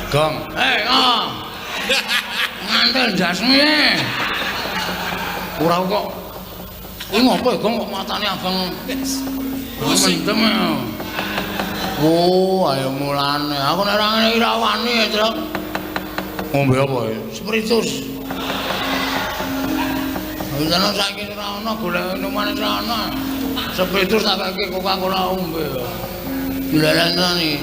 Gong. Ngantel jasmu ya. Ora kok. Kuwi ngopo ya Gong kok matane abang. Mendem ya. Oh, ayo mulane. Aku nek ora ngene iki ra wani ya, Truk. Ngombe apa ya? Spiritus. Wis saiki ora ana golek minuman ora ana. Spiritus tak kaki Coca-Cola ombe. Dilalani.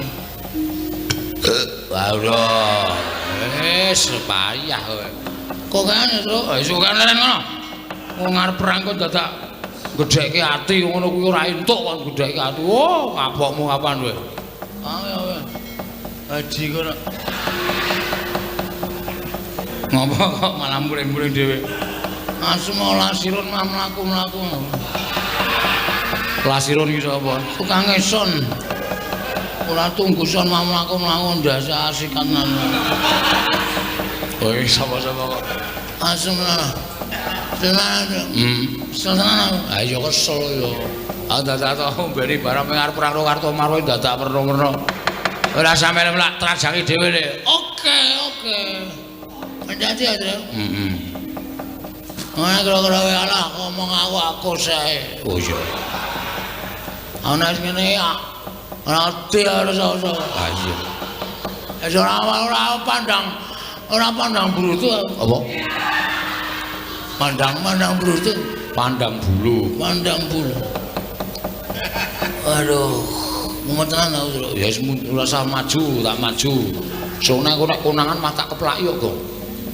Waduh. Payah kowe. Kok kene, Truk? Wis kok leren ngono. Wong arep perang kok dadak gedhekke ati ngono kuwi ora entuk kon gedhekke ati. Oh, kapokmu kapan kowe? Ayo. Haji kono. Ngopo kok malah muring-muring dhewe? Asma lasirun mlaku-mlaku. Lasirun iki sapa? Tukang eson. Ora tungguson mlaku-mlaku ndasa asikanan. Oh, sapa-sapa kok. Asma. Senang. Ayo kesel yo. Dadak mbeni barang pengar perang kartu marwe dadak perno-perno. Ora sampe lak trajangi dhewe le. Oke. Menjadi ya, Tru. Ana kira-kira wae alah ngomong aku sae. Oh iya. Ana sing ngene ya. Ora ati ora sapa. Ah iya. Ora pandang brutu apa? Pandang brutu, pandang bulu. Aduh, mumetan aku. Ya wis rasa maju, tak maju. Soalnya aku nek konangan mah tak keplak yo, Gong.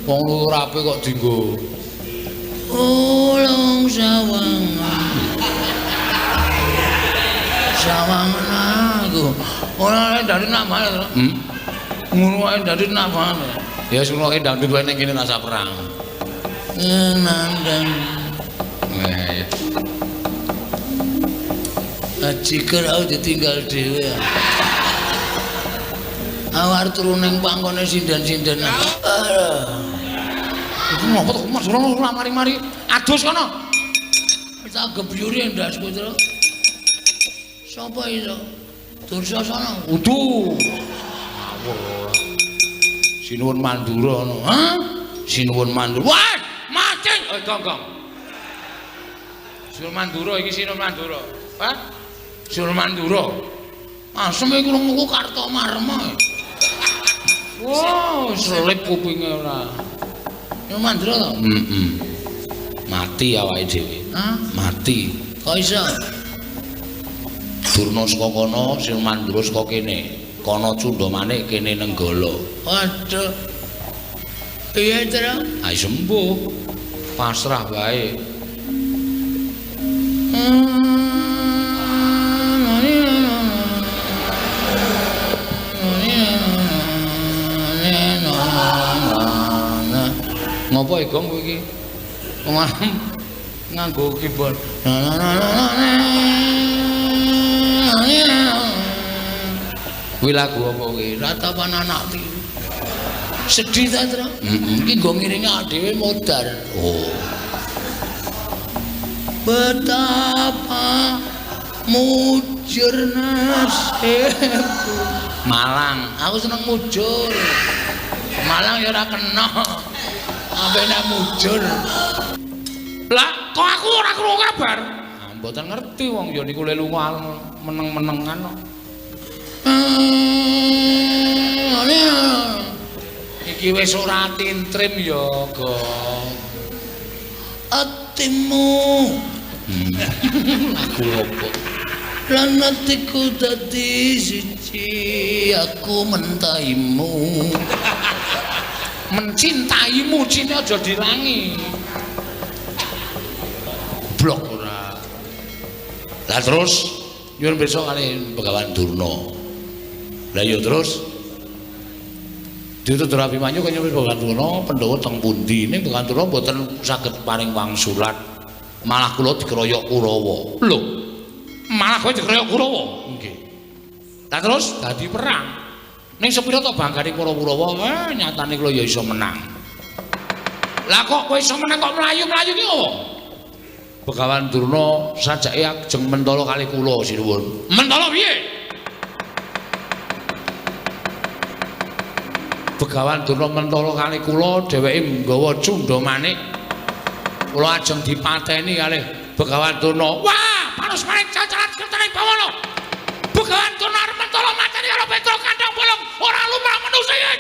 Wong lu rapi kok dienggo. Ulung sawangan aku. Ora dari namane to. Ngono ae dari namane. Ya wis ngono ae ndang duwe ning kene rasa perang. Nandang. Ajiker aku ditinggal dhewe. Awar turu ning pangkone sindan-sindan. Iku ngopo to Mas ora mari-mari adus kono. Wis gebyuri ndasku, Tru. Sapa iso? Dursasana. Udu. Sinuwun Mandura ngono. Hah? Sinuwun Mandura. Wah, macing. Gong. Sinuwun Mandura iki Sinuwun Mandura. Hah? Sinuwun Mandura. Asem iki krungu Kartomarma. Wow, selip kupinge ora. Sinuwun Mandura to? Mati awake dhewe. Hah? Mati. Kok iso? Durna saka kono, Sinuwun Mandura saka kene. Kono Cundamane kene Nenggala. Waduh. Iya, Tru. Ayo sembuh. Pasrah bae. Ngopo iki Gong kowe iki? Nganggo keyboard. Kuwi lagu apa kuwi? Ratapan anak tiru. Sedih ta, Tru? Iki nggo ngiringi dhewe modar. Oh. Betapa mujur nasibku. Malang, aku seneng mujur. Malang ya ora kena. Ambene mujur. Lah, kok aku ora krungu kabar? Ah, mboten ngerti wong ya niku lelu meneng-menengan kok. Iki wis ora tintrim ya, Gong. Atimu. Lagu opo? Lan atiku dadi siji, aku mentaimu. Mencintaimu, cinta aja dilangi. Blok ora. Lah terus nyuwun besok kali Begawan Durna. Lah yo terus Ditut Abimanyu kaya nyuwun Begawan Durna Pandhawa teng pundi ning Begawan Durna mboten saged paring wangsulan. Malah kula dikeroyok Kurawa. Lho. Malah kowe dikeroyok Kurawa? Nggih. Lah terus dadi perang. Ning sepira to banggane para Kurawa? Nyatane kula ya iso menang. Lah kok kowe iso menang kok mlayu-mlayu ki opo? Begawan Durna sajake ajeng mentala kali kula sinuwun. Mentala piye? Begawan Durna mentala kali kula dheweke nggawa cundha manik. Kula ajeng dipateni kalih Begawan Durna. Wah, panos maning cacaran kertane bawana. Begawan Durna arep mentala mateni karo Petra kandhang bolong ora lumrah manusia.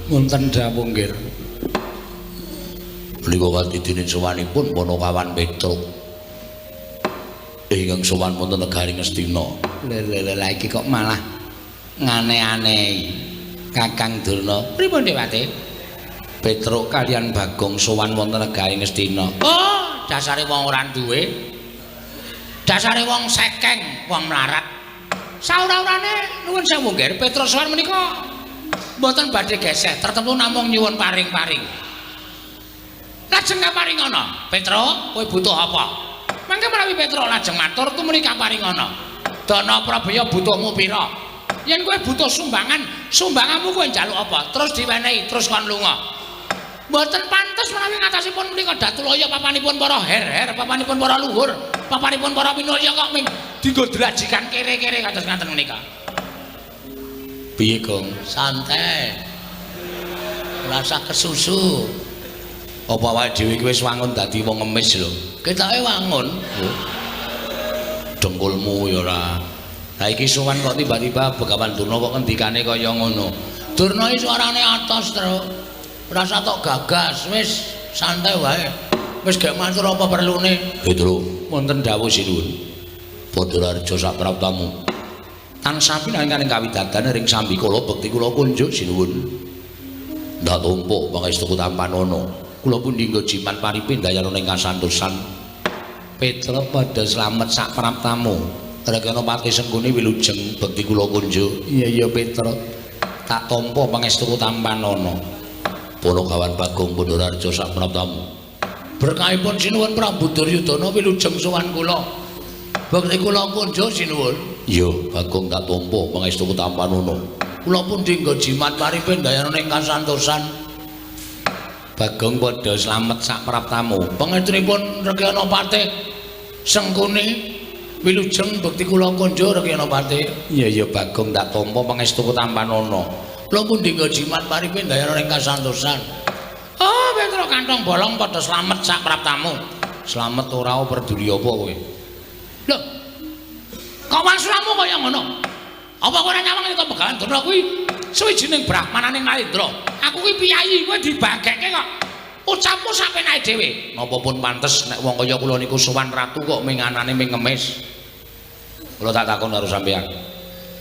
Wonten dawuh nggih. Menika kadidene sowanipun Panakawan Petruk. Ingkang sowan wonten negari Ngastina. Lha iki kok malah ngane-ane Kakang Durna. Pripun Dewate? Petruk kaliyan Bagong sowan wonten negari Ngastina. Oh, dasare wong ora duwe. Dasare wong sekeng, wong mlarat. Saura-urane nuwun sewu nggih, Petruk sowan menika mboten badhe geseh, tertentu namung nyuwun paring-paring. Lajeng kaparingana, Petruk, kowe butuh apa? Mangke menawi Petruk lajeng matur tumuli kaparingana. Dana Prabaya butuhmu pira? Yen kowe butuh sumbangan, sumbanganmu kowe njaluk apa? Terus diwenehi, terus kon lunga. Mboten pantes menawi ngatasipun menika Datulaya papanipun para her-her, papanipun para luhur, papanipun para pinulya kok dienggo drajikan kere-kere kados ngaten menika. Piye Gong? Santai. Rasa kesusu. Apa awake dhewe iki wis wangun dadi wong ngemis lho. Ketoke wangun. Dengkulmu ya ora. Lah iki sowan kok tiba-tiba Begawan Durna kok ngendikane kaya ngono. Durna iki suarane atos terus. Rasa tok gagas, wis santai wae. Wis gak matur apa perlune. Gitu. Wonten dawuh sinuwun. Padrarja sak praptamu. Tansah pinanganing kawidatan ring sambi kula bekti kula kunjuk sinuwun. Ndak tumpuk pangestu tampanana. Kula pundi nggo jimat paripin dayana ing kasantosan. Petruk padha slamet sak praptamu. Rekana pati senggone wilujeng bekti kula kunjuk. Iya Petruk. Tak tampa pangestu tampanana. Panakawan Bagong Pandararja sak praptamu. Berkahipun sinuwun Prabu Duryudana wilujeng sowan kula. Bekti kula kunjuk sinuwun. Iya, Bagong tak tampa pangestu tampanana. Kula pun dinggo jimat paripin dayana ing kasantosan. Bagong padha slamet sak praptamu. Pangestripun Rekyana Patih Sengkuni wilujeng bekti kula kunjuk Rekyana Patih. Iya Bagong tak tampa pangestu tampanana. Kula pun dinggo jimat paripin dayana ing kasantosan. Oh, Petruk kantong bolong padha slamet sak praptamu. Slamet ora peduli apa kowe. Lho, kok wasulamu kaya ngono? Apa kowe ora nyawang nek Begawan Durna kuwi suwijining brahmananing Narendra? Aku kuwi piyayi, kowe dibagekke kok. Ucapmu sapenake dhewe. Napa pun pantes nek wong kaya kula niku sowan ratu kok minganane ming ngemis. Kula tak takon karo sampeyan.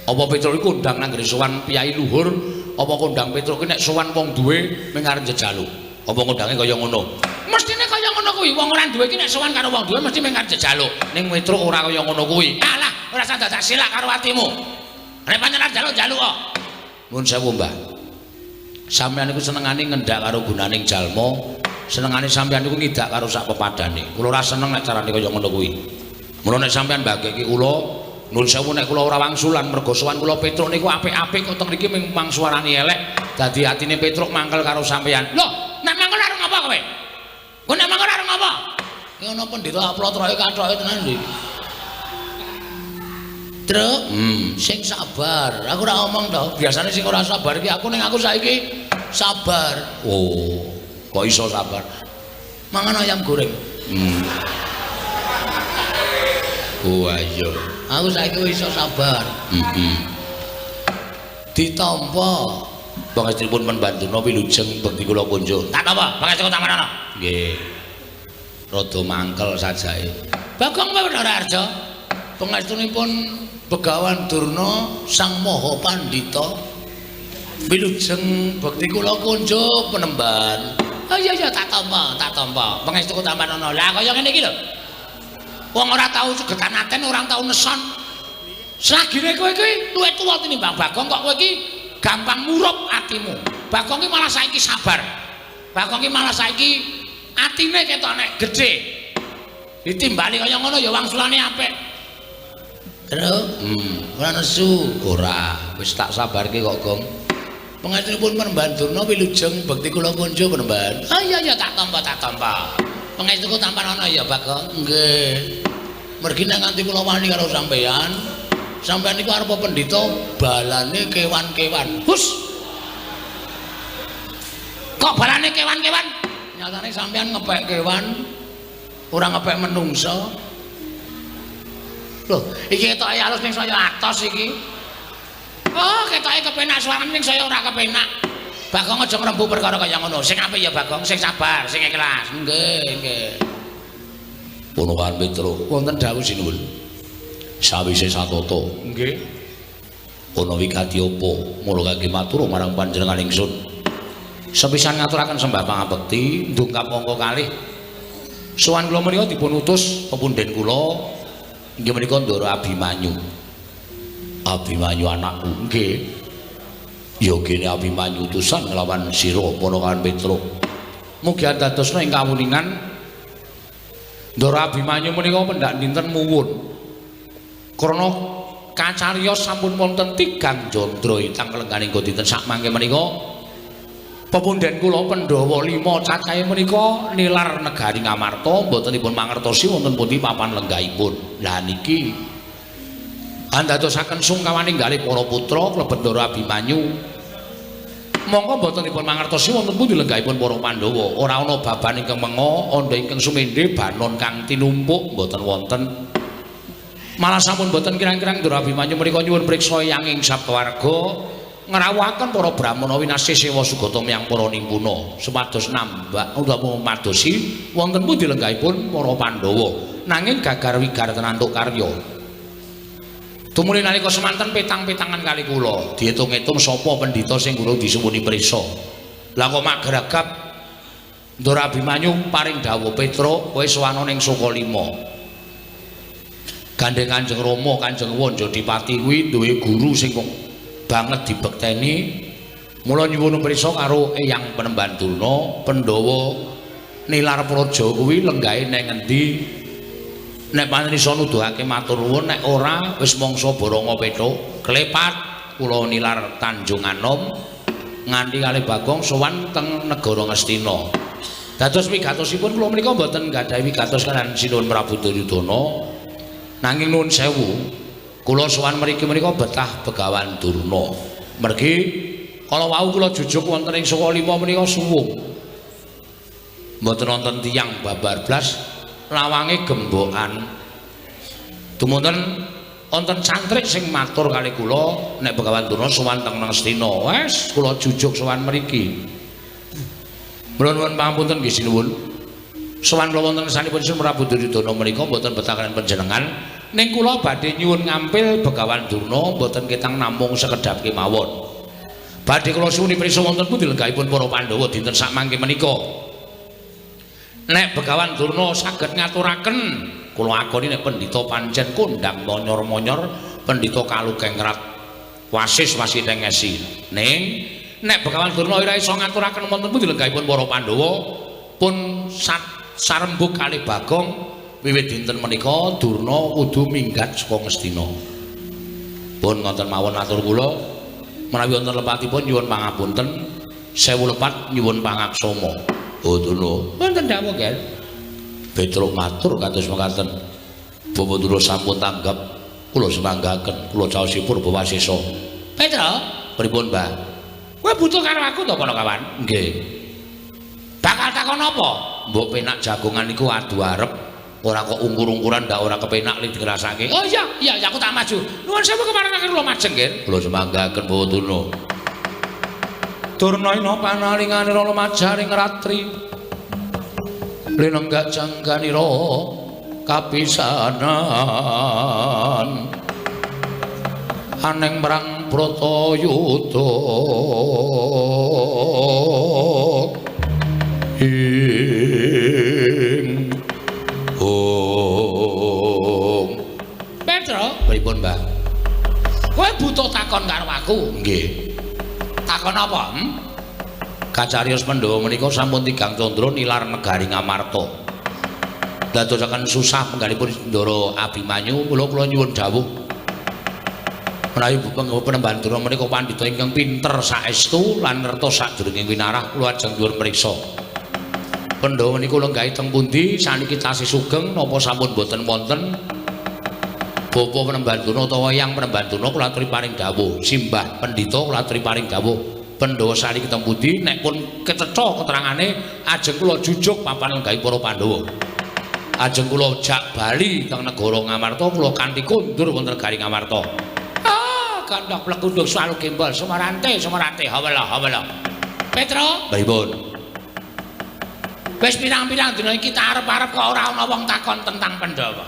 Apa Petruk iku ndang nang sowan piyayi luhur Apa kondang Petruk ki nek sowan wong duwe mung arep jejaluk. Apa kondange kaya ngono? Mestine kaya ngono kuwi. Wong ora duwe ki nek sowan karo wong duwe mesti mung arep jejaluk. Ning Petruk ora kaya ngono kuwi. Alah, ora usah dadak silak karo atimu. Nek pancen jaluk-jaluk kok. Nuwun sewu, Mbah. Sampeyan iku senengane ngendak karo gunaning jalma, senengane sampeyan iku ngidak karo sak pepadane. Kula ora seneng nek carane kaya ngono kuwi. Mula nek sampeyan mbageki kula, nuwun sewu nek kula ora wangsulan mergo sowan kula Petruk niku apik-apik kok teng mriki mung suarane elek, dadi atine Petruk mangkel karo sampeyan. Lho, nek mangkel arep ngapa kowe? Kowe nek mangkel arep ngapa? Ki ana pendhita aplotroke kathoke tenan lho. Truk, sing sabar. Aku ora ngomong to. Biasane sing ora sabar iki aku ning aku saiki sabar. Oh, kok iso sabar? Mangan ayam goreng. Oh ayo. Aku saiki iso sabar. Ditampa pangestripun Membantuna wilujeng bekti kula kunjuk. Tak tampa, pangestu Tamanana. Nggih. Rada mangkel sajae. Bagong Ora Arja. Pangestunipun Begawan Durna Sang Maha Pandhita wilujeng bekti kula kunjuk Penemban. Oh iya tak tampa. Pangestu Tamanana. Lah kaya ngene iki lho. Wong ora tau segetan aten, ora tau neson. Selagine kowe iki luwih tuwa tinimbang Bagong, kok kowe iki gampang murup atimu. Bagong iki malah saiki sabar. Bagong iki malah saiki atine ketok nek gedhe. Ditimbali kaya ngono ya wangsulane apik. Terus, ora nesu, ora. Wis tak sabarke kok, Gong. Pangestunipun Penemban Durna wilujeng bekti kula kunjuk Penemban. Ah iya tak tampa. Pangestuku Tamanana ya, Bagong. Nggih. Mergi nek nganti kula wani karo sampeyan. Sampeyan niku arep pendhita balane kewan-kewan. Hus. Kok balane kewan-kewan? Nyatane sampeyan ngepek kewan, ora ngepek menungso. Loh, iki ketoke alus ning saya atos iki. Oh, ketoke kepenak suarane ning saya ora kepenak. Bagong aja ngrembu perkara kaya ngono. Sing apik ya Bagong, sing sabar, sing ikhlas. Nggih. Punukan Petruk, wonten dawuh sinuwun. Sawise satata. Nggih. Ana wigati apa? Mula kangge matur marang panjenengan ingsun. Sepisan ngaturaken sembah pangabekti, ndungkap mongko kalih. Sowan kula menika dipun utus pepunden kula inggih menika Ndara Abimanyu. Abimanyu anakku, nggih. Ya kene Abimanyu utusan nglawan sira Ponokan Petruk. Mugi dadosna ing kawuningan Ndara Abimanyu menika pendak dinten muwun. Krana kacariyos sampun wonten 3 jandra ingkang kelengganing dinten sakmangke menika pepunden kula Pandhawa 5 cacahe menika nilar negari Ngamarta mboten dipun mangertosi wonten pundi papan lenggahipun. Lah niki andadosaken sungkawaning kalih para putra klebet Ndara Abimanyu. Monggo mboten dipun mangertosi wonten pundi lenggahipun para Pandhawa. Ora ana baban ingkang menga, andha ingkang sumendhe, banon kang tinumpuk mboten wonten. Malah sampun mboten kirang-kirang Ndara Abimanyu menika nyuwun priksa yanging sabdawarga ngrawuhaken para brahmana winasih sewa sugata miyang para nimpuna supados nambah utawa madosi wonten pundi lenggahipun para Pandhawa nanging gagar wigar tenantuk karya. Tumuli nalika semanten petang-petangan kali kula diitung-itung sapa pendhita sing kula disuwuni prisa. Lah kok magragap Ndara Abimanyu paring dawuh Petruk kowe sowan ning Sukalima. Gandeng Kanjeng Rama Kanjeng Wanjadipati kuwi duwe guru sing banget dibekteni. Mula nyuwun prisa karo Eyang Penemban Durna Pandhawa nilar praja kuwi lenggahe nek ngendi nek pancen iso nuduhake matur nuwun nek ora wis mangsa Baranga Petruk klepat kula nilar Tanjung Anom nganti kalih Bagong sowan teng negara Ngastina. Dados wigatosipun kula menika mboten gadhahi wigatos kaliyan Sinuhun Prabu Duryudana nanging nuwun sewu kula sowan mriki menika betah Begawan Durna. Mergi kala wau kula jujuk wonten ing Sukalima menika suwung. Mboten wonten tiyang babar blas lawange gembokan. Dumunten wonten cantrik sing matur kali kula nek Begawan Durna sowan teng Ngastina. Wes kula jujuk sowan mriki. Nuwun pangapunten nggih sinuwun. Sowan kula wonten sanipun Sinuhun Prabu Duryudana menika mboten betah kaliyan panjenengan. Ning kula badhe nyuwun ngampil Begawan Durna mboten ketang namung sekedhap kemawon. Badhe kula suwuni prisa wonten pundi lenggahipun para Pandhawa dinten sakmangke menika. Nek Begawan Durna saged ngaturaken kula akoni nek pendhita pancen kondang monyor-monyor pendhita kalukengrat wasis wasiteng ngesi. Ning nek Begawan Durna ora iso ngaturaken wonten pundi lenggahipun para Pandhawa pun sarembug kalih Bagong wiwit dinten menika Durna kudu minggat saka Ngastina. Pun ngoten mawon atur kula menawi wonten lepatipun nyuwun pangapunten sewu lepat nyuwun pangaksama. Oh Durna wonten dawuh nggih. Petruk matur kados mekaten. Bapak Durna sampun tanggap kula semanggaken kula caosipun Bawasesa. Petruk pripun Mbah? Kowe butuh karo aku to Panakawan? Nggih. Bakal takon apa? Mbok penak jagongan niku adu arep ora kok ungkur-ungkuran ndak ora kepenak li dirasake. Oh iya, aku tak maju. Nuwun sewu keparengaken kula majeng nggih. Kula semanggaken Bapak Durna. Durna ina panalingane rala majaring ratri. Linenggak jangganira kapisanan. Aneng merang Bratayuda. Ing Petruk, pripun Mbah? Kowe butuh takon karo aku? Nggih. Takon apa? Kacarios Pandhawa menika sampun 3 candra nilar negari Ngamarta. Dadosaken susah penggalipun Ndara Abimanyu, kula nyuwun dawuh. Menawi penemban Durna menika pandhita ingkang pinter saestu lan ngertos sadurunge winarah, kula ajeng nyuwun priksa. Pandhawa menika lenggahi teng pundi saniki tasih sugeng napa sampun boten wonten? Bapa penemban Durna utawa Eyang penemban Durna kula aturi paring dawuh. Simbah Pendhita kula aturi paring dawuh. Pandhawa saniki teng pundi nek pun keteta keterangane ajeng kula jujuk papan lenggahi para Pandhawa. Ajeng kula jak bali teng negara Ngamarta kula kanthi kondur wonten negari Ngamarta. Kandhak plekundung swalu gembol semarante hawala. Petruk, pripun? Wis pirang-pirang dina iki tak arep-arep kok ora ana wong takon tentang Pandhawa.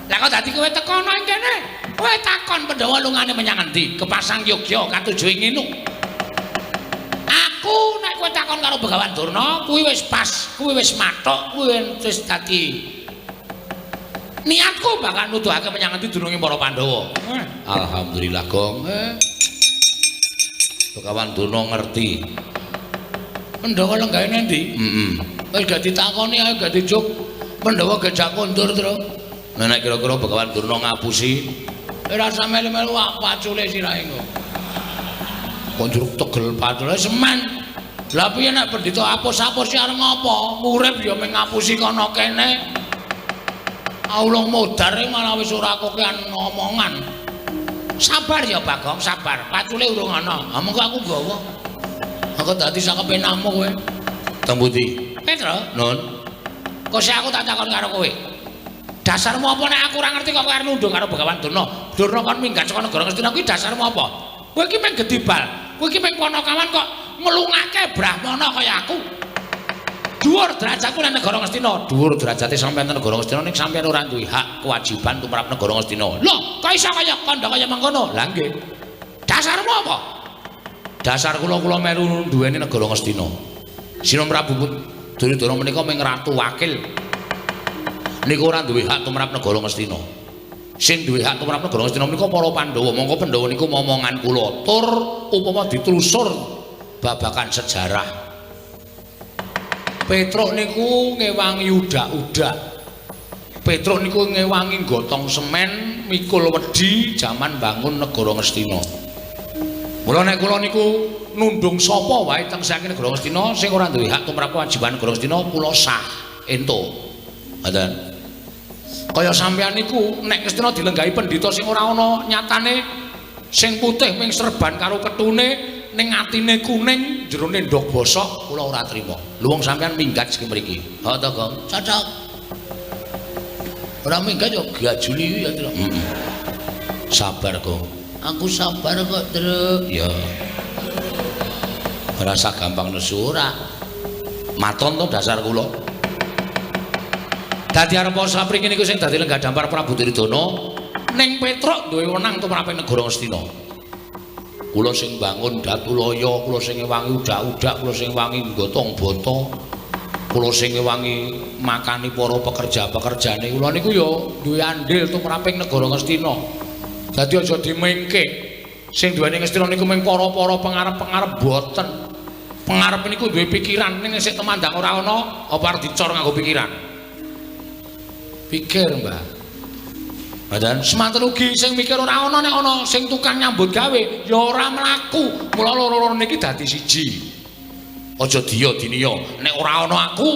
Lah kok dadi kowe tekono ing kene? Kowe takon Pandhawa lungane menyang endi? Kepasang Yogya katuju ing Nginu. Aku nek kowe takon karo Begawan Durna, kuwi wis pas, kuwi wis mathok, kuwi wis dadi niatku bakal nuduhake menyang endi dununge para Pandhawa. Alhamdulillah, Gong. Begawan Durna ngerti. Pandhawa lenggahe endi? Wis gak ditakoni ae gak dijuk. Pandhawa gejak kondur terus. Nek kira-kira Begawan Durna ngapusi, ora usah melu-melu pacule sirahe engko. Kondur tegel pacule semen. Lah piye nek pendhita apus-apus sih arep ngopo? Urip ya mung ngapusi kono kene. Allah modar malah wis ora kokean ngomongan. Sabar ya Bagong, sabar. Pacule urung ana. Ha mengko aku gawa. Aku dadi sak kepenakmu kowe. Teng pundi? Petruk. Nun. Kok sik aku tak takon karo kowe. Dasarmu apa nek aku ora ngerti kok kowe arep nunduk karo Begawan Durna? Durna kon minggat saka negara Ngastina kuwi dasarmu apa? Kowe iki mung gedibal. Kowe iki mung Panakawan kok nglungake Brahmana kaya aku. Dhuwur derajatku nang negara Ngastina. Dhuwur derajate sampeyan nang negara Ngastina ning sampeyan ora duwe hak kewajiban tumrap negara Ngastina. Lho, kok iso kaya kandha kaya mangkono? Lah nggih. Dasarmu apa? Dasar kula melu duweni negara Ngastina. Sina Prabu Duryudana menika mung ratu wakil. Niku ora duwe hak tumrap negara Ngastina. Sing duwe hak tumrap negara Ngastina menika para Pandhawa. Monggo Pandhawa niku momongan kula. Tur upama ditelusur babakan sejarah. Petruk niku ngewangi udak-udak. Petruk niku ngewangi gotong semen mikul wedi jaman bangun negara Ngastina. Mula nek kula niku nundung sapa wae teng saking negara Ngastina sing ora duwe hak tumrap kewajiban negara Ngastina kula sah entuk. Ngoten. Kaya sampeyan niku nek Ngastina dilenggahi pendhita sing ora ana nyatane sing putih ming serban karo ketune ning atine kuning jerone ndok bosok kula ora trima. Lho wong sampeyan minggat sing mriki. Ha to, Gong? Cocok. Ora minggat yo gajuli ya, Tru. Sabar, Gong. Aku sabar kok, Tru. Ya. Ora sak gampang nesu ora. Maton to dasar kula. Dadi arep sapriki niku sing dadi lenggah dampar Prabu Duryudana ning Petruk duwe wenang tumrap negara Ngastina. Kula sing bangun Datulaya, kula sing ngewangi udak-udak, kula sing wangi nggotong boto. Kula sing ngewangi makani para pekerja-pekerjane kula niku ya duwe andil tumraping negara Ngastina. Dadi aja dimengke. Sing duweni Ngastina niku mung para-para pengarep-pengarep boten. Pengarep niku duwe pikiran ning sik temandang ora ana apa arep dicor nganggo pikiran. Pikir, Mbah. Dan semanten ugi sing mikir ora ana nek ana sing tukang nyambut gawe ya ora mlaku. Mula loro-loro niki dadi siji. Aja diya diniya nek ora ana aku,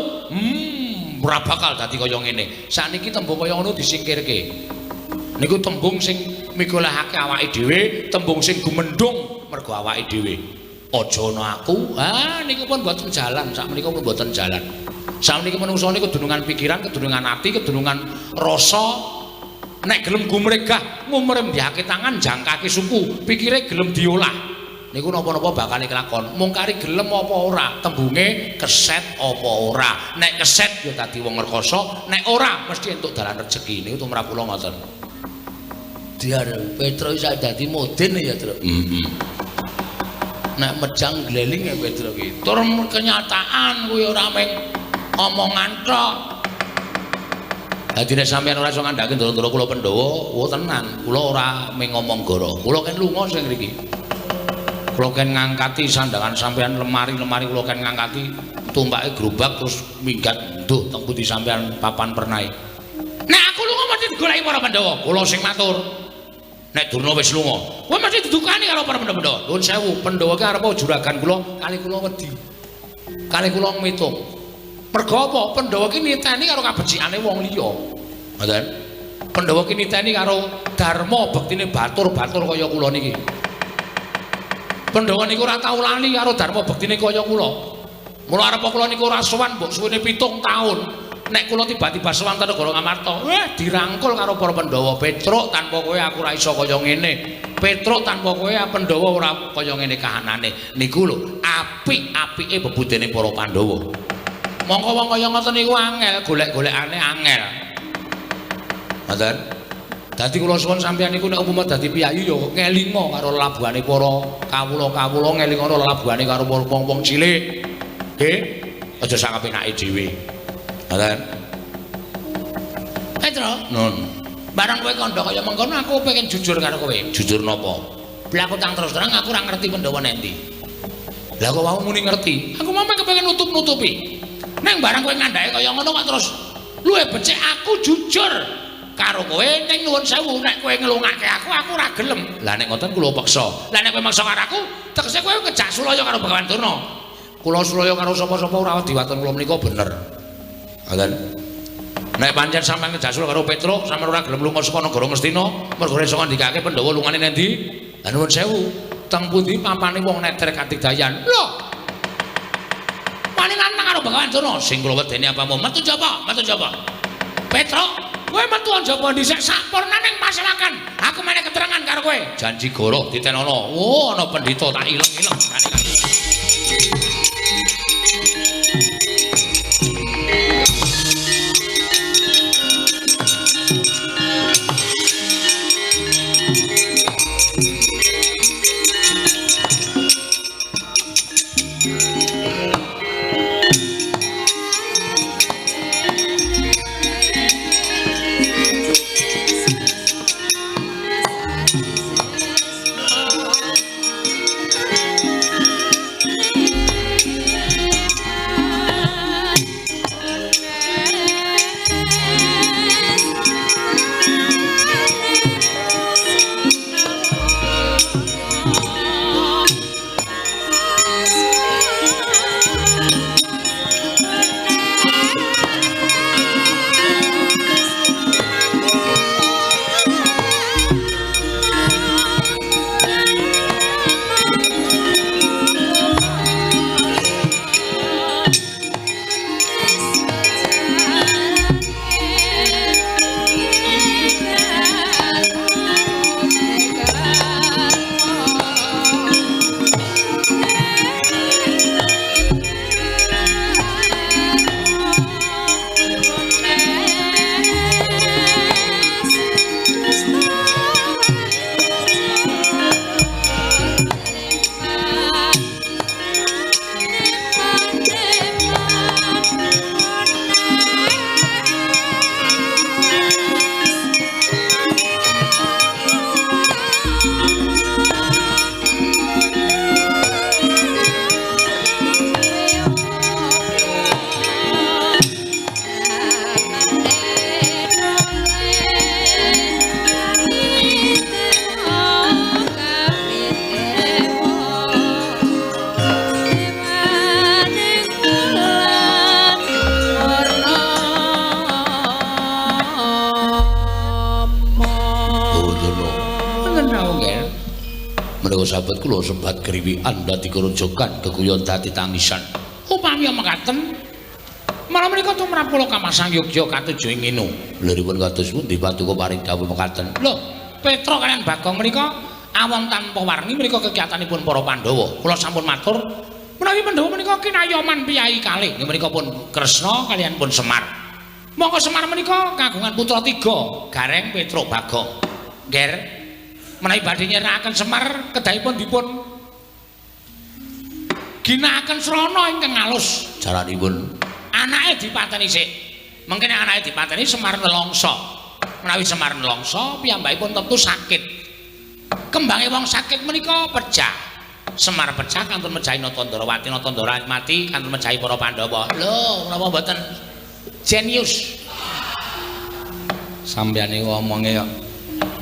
ora bakal dadi kaya ngene. Sakniki tembung kaya ngono disingkirke. Niku tembung sing mikolahake awake dhewe, tembung sing gumendhung mergo awake dhewe. Aja ana aku. Niku pun mboten jalan, sakmenika pun mboten jalan. Sakmenika menungso niku kedunungan pikiran, kedunungan ati, kedunungan rasa. Nek gelem gumregah ngumrembihake tangan jangkake suku pikire gelem diolah niku napa-napa bakal kelakon mung kari gelem apa ora tembunge keset apa ora nek keset ya dadi wong rekoso nek ora mesti entuk dalan rejeki niku tumrap kula ngoten diar Petro isa dadi moden ya Tru nek mejang gleling ya Petro ki tur kenyataan kuwi ora mung omongan tok. Dadi nek sampeyan ora iso ngandhake ndara-ndara kula Pandhawa, tenan, kula ora mung ngomong goro. Kula ken lunga sing mriki. Kula ken ngangkati sandangan sampeyan lemari-lemari kula ken ngangkati tumpake gerobak terus minggat nduh teng pundi sampeyan papan pernai. Nek aku lunga mesti digoleki para Pandhawa, kula sing matur. Nek Durna wis lunga, kowe mesti didukani karo para Pandhawa. Nuwun sewu, Pandhawa ki arep juragan kula, kali kula wedi. Kali kula ngitung. Mergo apa? Pandhawa ki niteni karo kabecikane wong liya. Ngoten. Pandhawa ki niteni karo dharma bektine batur-batur kaya kula niki. Pandhawa niku ora tau lali karo dharma bektine kaya kula. Mula arep kula niku ora sowan mbok suwene 7 taun. Nek kula tiba-tiba sowan ten negara Ngamarta, dirangkul karo para Pandhawa. Petruk tanpa kowe aku ora iso kaya ngene. Petruk tanpa kowe Pandhawa ora kaya ngene kahanane. Niku lho apik-apike bebudene para Pandhawa. Mongko wong kaya ngoten niku angel, golek-golekane angel. Ngoten. Dadi kula suwun sampeyan niku nek umpama dadi piyayi ya ngelinga karo labuhane para kawula-kawula, ngelinga karo labuhane karo wong-wong cilik. Nggih, aja sak kepenake dhewe. Ngoten. Petro, nun. Barang kowe kandha kaya mengkono aku pengen jujur karo kowe. Jujur napa? Blaku tang terus terang aku ora ngerti Pandhawa endi. Lah kok wau muni ngerti? Aku mamang kepengin nutup-nutupi. Neng barang kowe ngandhake kaya ngono kok terus luwe becik aku jujur karo kowe ning nuwun sewu nek kowe ngelungake aku ora gelem. Lah nek ngoten kula peksa. Lah nek kowe maksa karo aku, tegese kowe ngejak sulaya karo Bagawan Durna. Kula sulaya karo sapa-sapa ora wedi waton kula menika bener. Ngoten. Nek pancen sampeyan ngejak sulaya karo Petruk, sampeyan ora gelem lunga saka negara Ngastina, mergo iso ngandikake Pandhawa lungane nendi? Lah nuwun sewu, teng pundi papane wong neter Katidayan. Lho, paningan karo Bagawan Durna sing kula wedeni apa mau metu jaba Petruk kowe metu jaba dhisik sakpurnaning masyarakat aku meneh keterangan karo kowe janji goro ditenono ana pendhita tak ileng-ileng Menika sahabat kula sempat griwikan dadi kerojokan geguyon dadi tangisan. Upami mekaten malah menika tumrap kula Kamasang Yogya katuju ing nginu. Liripun kados pundi paduka paring dawuh mekaten. Lho, Petra kaliyan Bagong menika awon tanpa warni menika kegiatanipun para Pandhawa. Kula sampun matur menawi Pandhawa menika kinayoman piyai kalih. Nggih menika pun Kresna kaliyan pun Semar. Monggo Semar menika kagungan putra 3, Gareng, Petra, Bagong. Nger menawi badhe nyerahken Semar kedahipun dipun ginakaken srana ingkang alus. Jaranipun anake dipateni sik. Mengkene anake dipateni Semar nelongso. Menawi Semar nelongso piyambakipun tentu sakit. Kembange wong sakit menika pecah. Semar pecah kantun mejahi Natandrawati, Natandra mati kantun mejahi para Pandhawa. Lho, menapa mboten jenius? Sampeyan niku omonge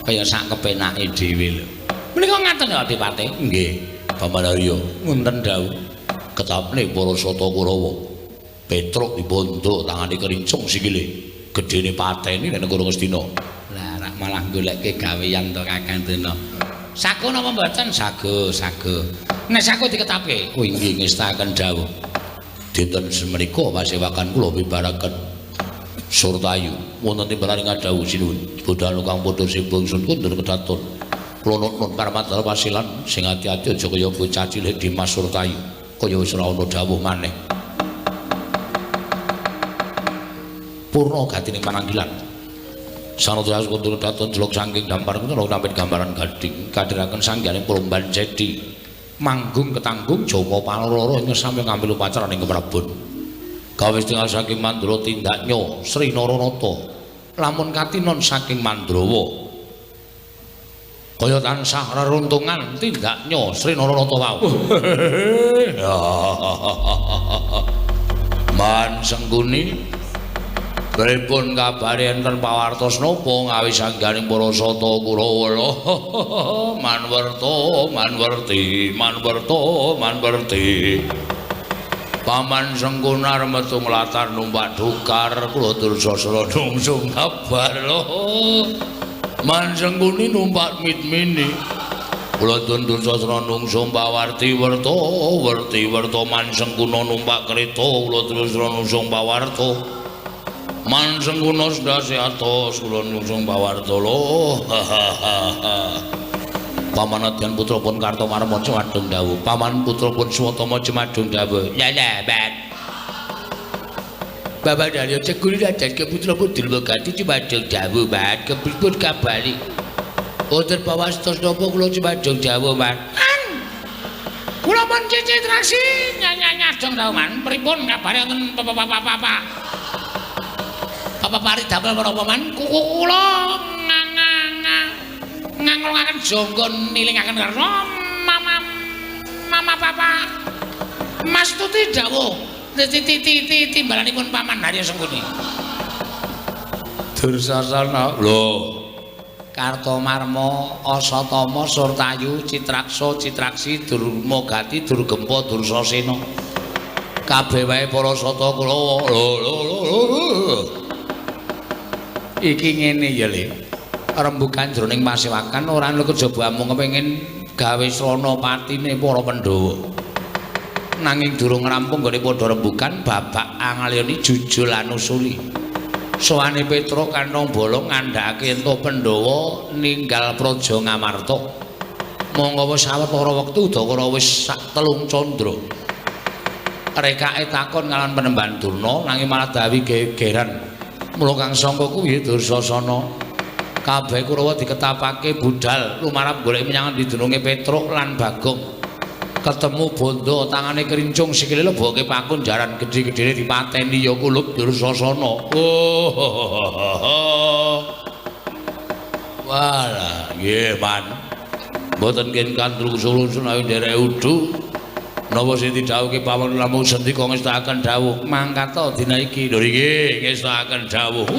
kaya sak kepenake dhewe lho. Menika ngaten ya Adipati? Nggih, Paman Arya. Wonten dawuh ketapne para Sata Kurawa. Petruk dibondo tangane kerincung sikile. Gedene pateni nek negara Ngastina. Lah rak malah goleke gaweyan to Kakang Dena. Sago napa mboten? Sago. Nek sago diketapke. Oh inggih ngestaken dawuh. Dinten semenika pasewakan kula bibaraken Surtayu wonten timbalan ngadhawuh sinuwun budal kang padha simbung sun kundur kedaton kula nuwun paramadal wasilan sing ati-ati aja kaya bocah cilik Dimas Surtayu kaya wis ora ana dawuh maneh purna gatining pananggilan sanadyan kundur kedaton jeluk saking dampar kula nampi gambaran gading kadhiraken sangganing Promban Cedi manggung ketanggung Joko Paloro ing sami ngambil upacara ning Keprabon gawe setengah saking Mandra tindaknya Sri Naranata lamun katinon saking Mandrawa kaya tansah reruntungan tindaknya Sri Naranata wau Man Sengguni pripun kabare enten pawartos napa ngawi sangganing para Sata Kurawa manwerti Paman Sengkunar metu nglatar numpak dukar kula Dursasana nungsung kabar lho. Man Sengkuni numpak mitmini. Kula Dursasana nungsung pawarti werta Man Sengkuna numpak kereta kula Dursasana nungsung pawarta. Man Sengkuna sedase atos kula nungsung pawarta lho. Pamanadyan putra pun Kartomarma cemadung dawuh. Paman putra pun Swatama cemadung dawuh. Lah Bat. Bapak Daryo Ceguri dadan ke putra pun Dilmagati cemadung dawuh, Bat. Kepripun kabari? Wonten pawastos napa kula cemadung dawuh, Man? Kula pun Citraksi nyanyadong dawuh, Man. Pripun kabare wonten Bapak? Bapak pari damel menapa, Man? Kula ngangolongaken jangga nilingaken karna mama papa Mas Tuti dawuh timbalanipun Paman Harya Sengkuni Dursasana lho Kartomarma Asatama Surtayu Citraksa Citraksi Durmagati Durgempa Dursasena kabeh wae para Sata Kurawa lho iki ngene ya Le rembugan jroning pasewakan ora ana kejaba mung kepengin gawe srana patine para Pandhawa. Nanging durung rampung gone padha rembugan babak angalyani jujul anusuli. Sowane Petra kantong bolong ngandhakake ento Pandhawa ninggal praja Ngamarta. Monggo wis sawetara wektu Udakara wis sak telung candra. Rekake takon ngalan Penemban Durna nanging malah dawi gegeran. Mula kang sangka kuwi Dursasana kabeh Kurawa diketapake budal lumarap golek menyangan didununge Petruk lan Bagong ketemu bondo tangane kerincung sikile leboke pakun jaran gedhe-gedhene dipateni ya kulup Dursasana wala nggih Man mboten ken kandrung sulun awi nderek udu napa sing didhawuhke Paman Lampung Sendika ngestakaken dawuh mangkata dina iki lho nggih ngestakaken dawuh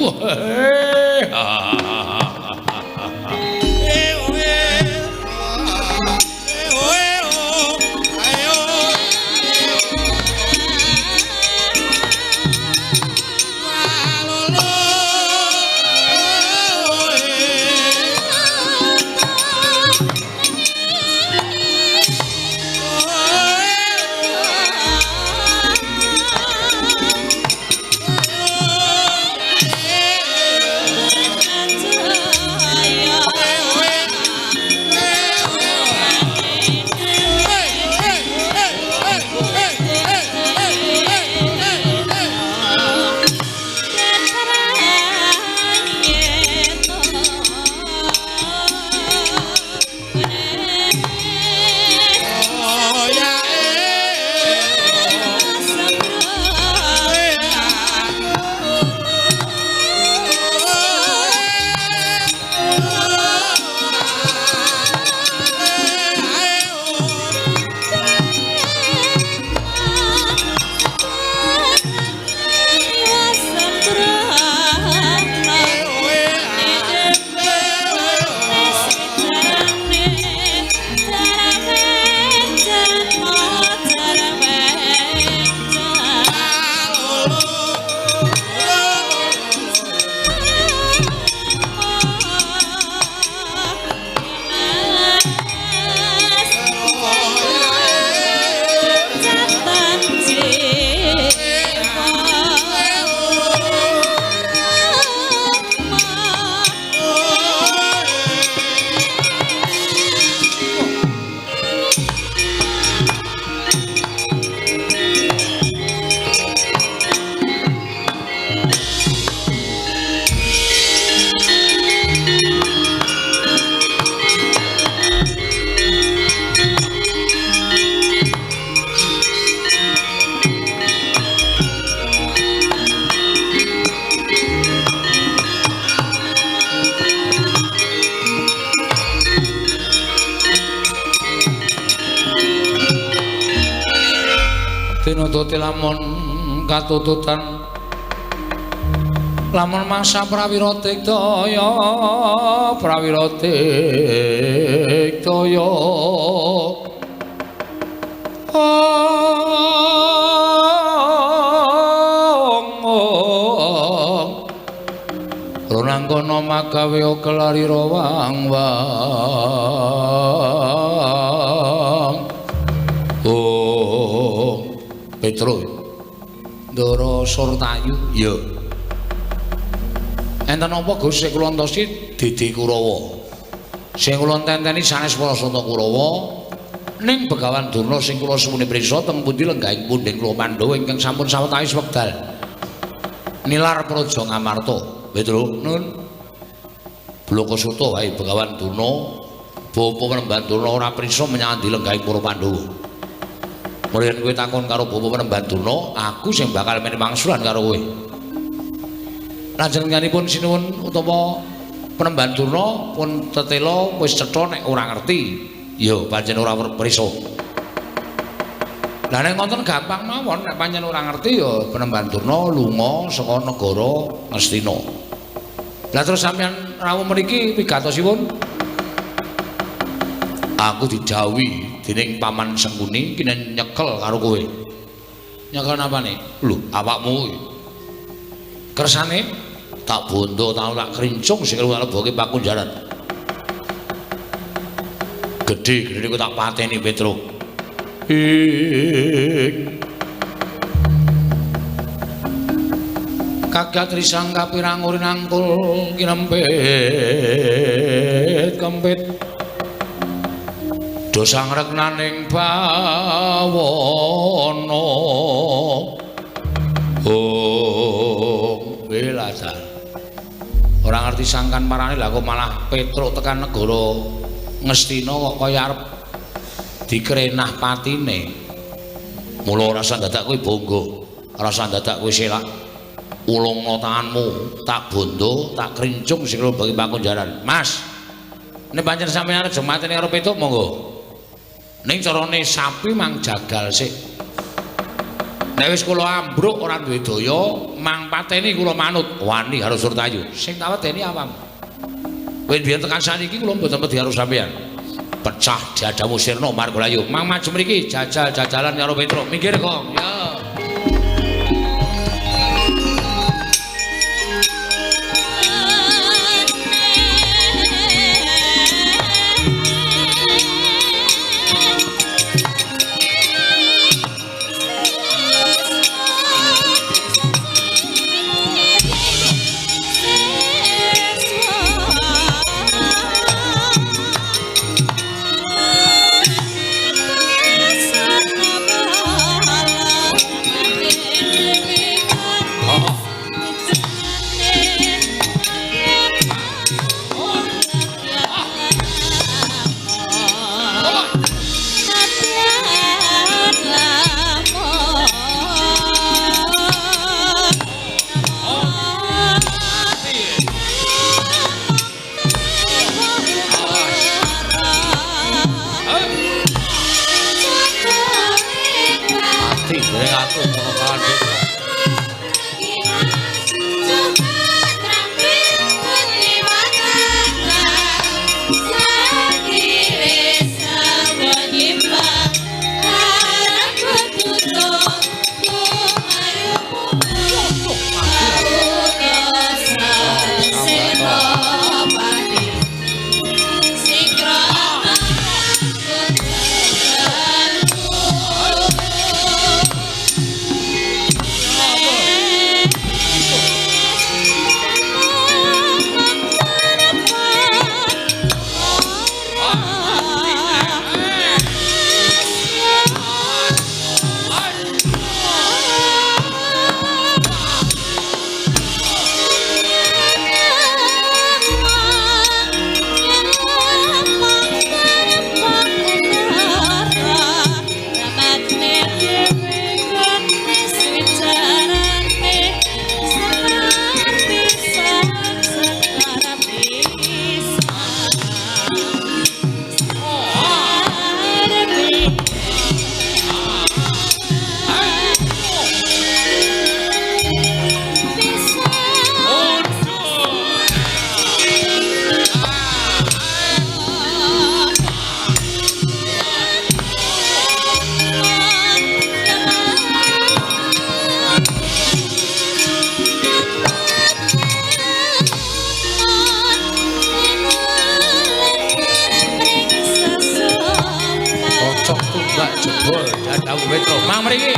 tinututi lamun katututan lamun mangsa prawira daya Ronanggono magawe kelarira wang-wang Petro Ndara Surtayu ya enten apa Gusti kula entosi Didi Kurawa sing kula tenteni sanes Parasata Kurawa ning Begawan Durna sing kula suwune prisa teng pundi lenggahing pundhing kula Pandhawa ingkang sampun sawetawis wekdal nilar praja Ngamarta Petro nun Blokasuta wae Begawan Durna Bapa Penemban Durna ora prisa menyang ndi lenggahing para Pandhawa Mulyan kowe takon karo Bapa Penemban Durna, aku sing bakal meni mangsulan karo kowe. Lanjenenganipun sinuwun utawa Penemban Durna pun tetela wis cetha nek ora ngerti, ya pancen ora prisa. Lah nek ngoten gampang mawon nek pancen ora ngerti ya Penemban Durna lunga saka negara Ngastina. Lah terus sampeyan rawuh mriki pigatosipun aku didhawuhi dening Paman Sengkuni kene nyekel karo kowe. Nyekel napane? Lho, awakmu kersane tak bondo tak krincung sing kaleboke pakunjaran. Gedhe kok tak pateni Petro. Kagat risang kapirang uri nangkul kinempet kempit dosang regnaning bawana belajar ora ngerti sangkan marane lha kok malah Petruk tekan negara Ngastina kok kaya arep dikrenah patine mula ora usah dadak kowe bangga ora usah dadak kowe selak ulungna tanganmu tak bondo tak krincung sing bagi pakunjaran Mas nek pancen sampeyan arep mateni karo Petruk monggo ning carane sapi mang jagal sik nek wis kula ambruk ora duwe daya mang pateni kula manut wani karo Surtayu sing tak wedeni awam kowe biyen tekan saniki kula mboten wedi karo sampeyan pecah diadamu sirna margolayu mang maju mriki jajal-jajalan karo Petruk minggir kok ya jebul Jadawu Petro. Mang mriki.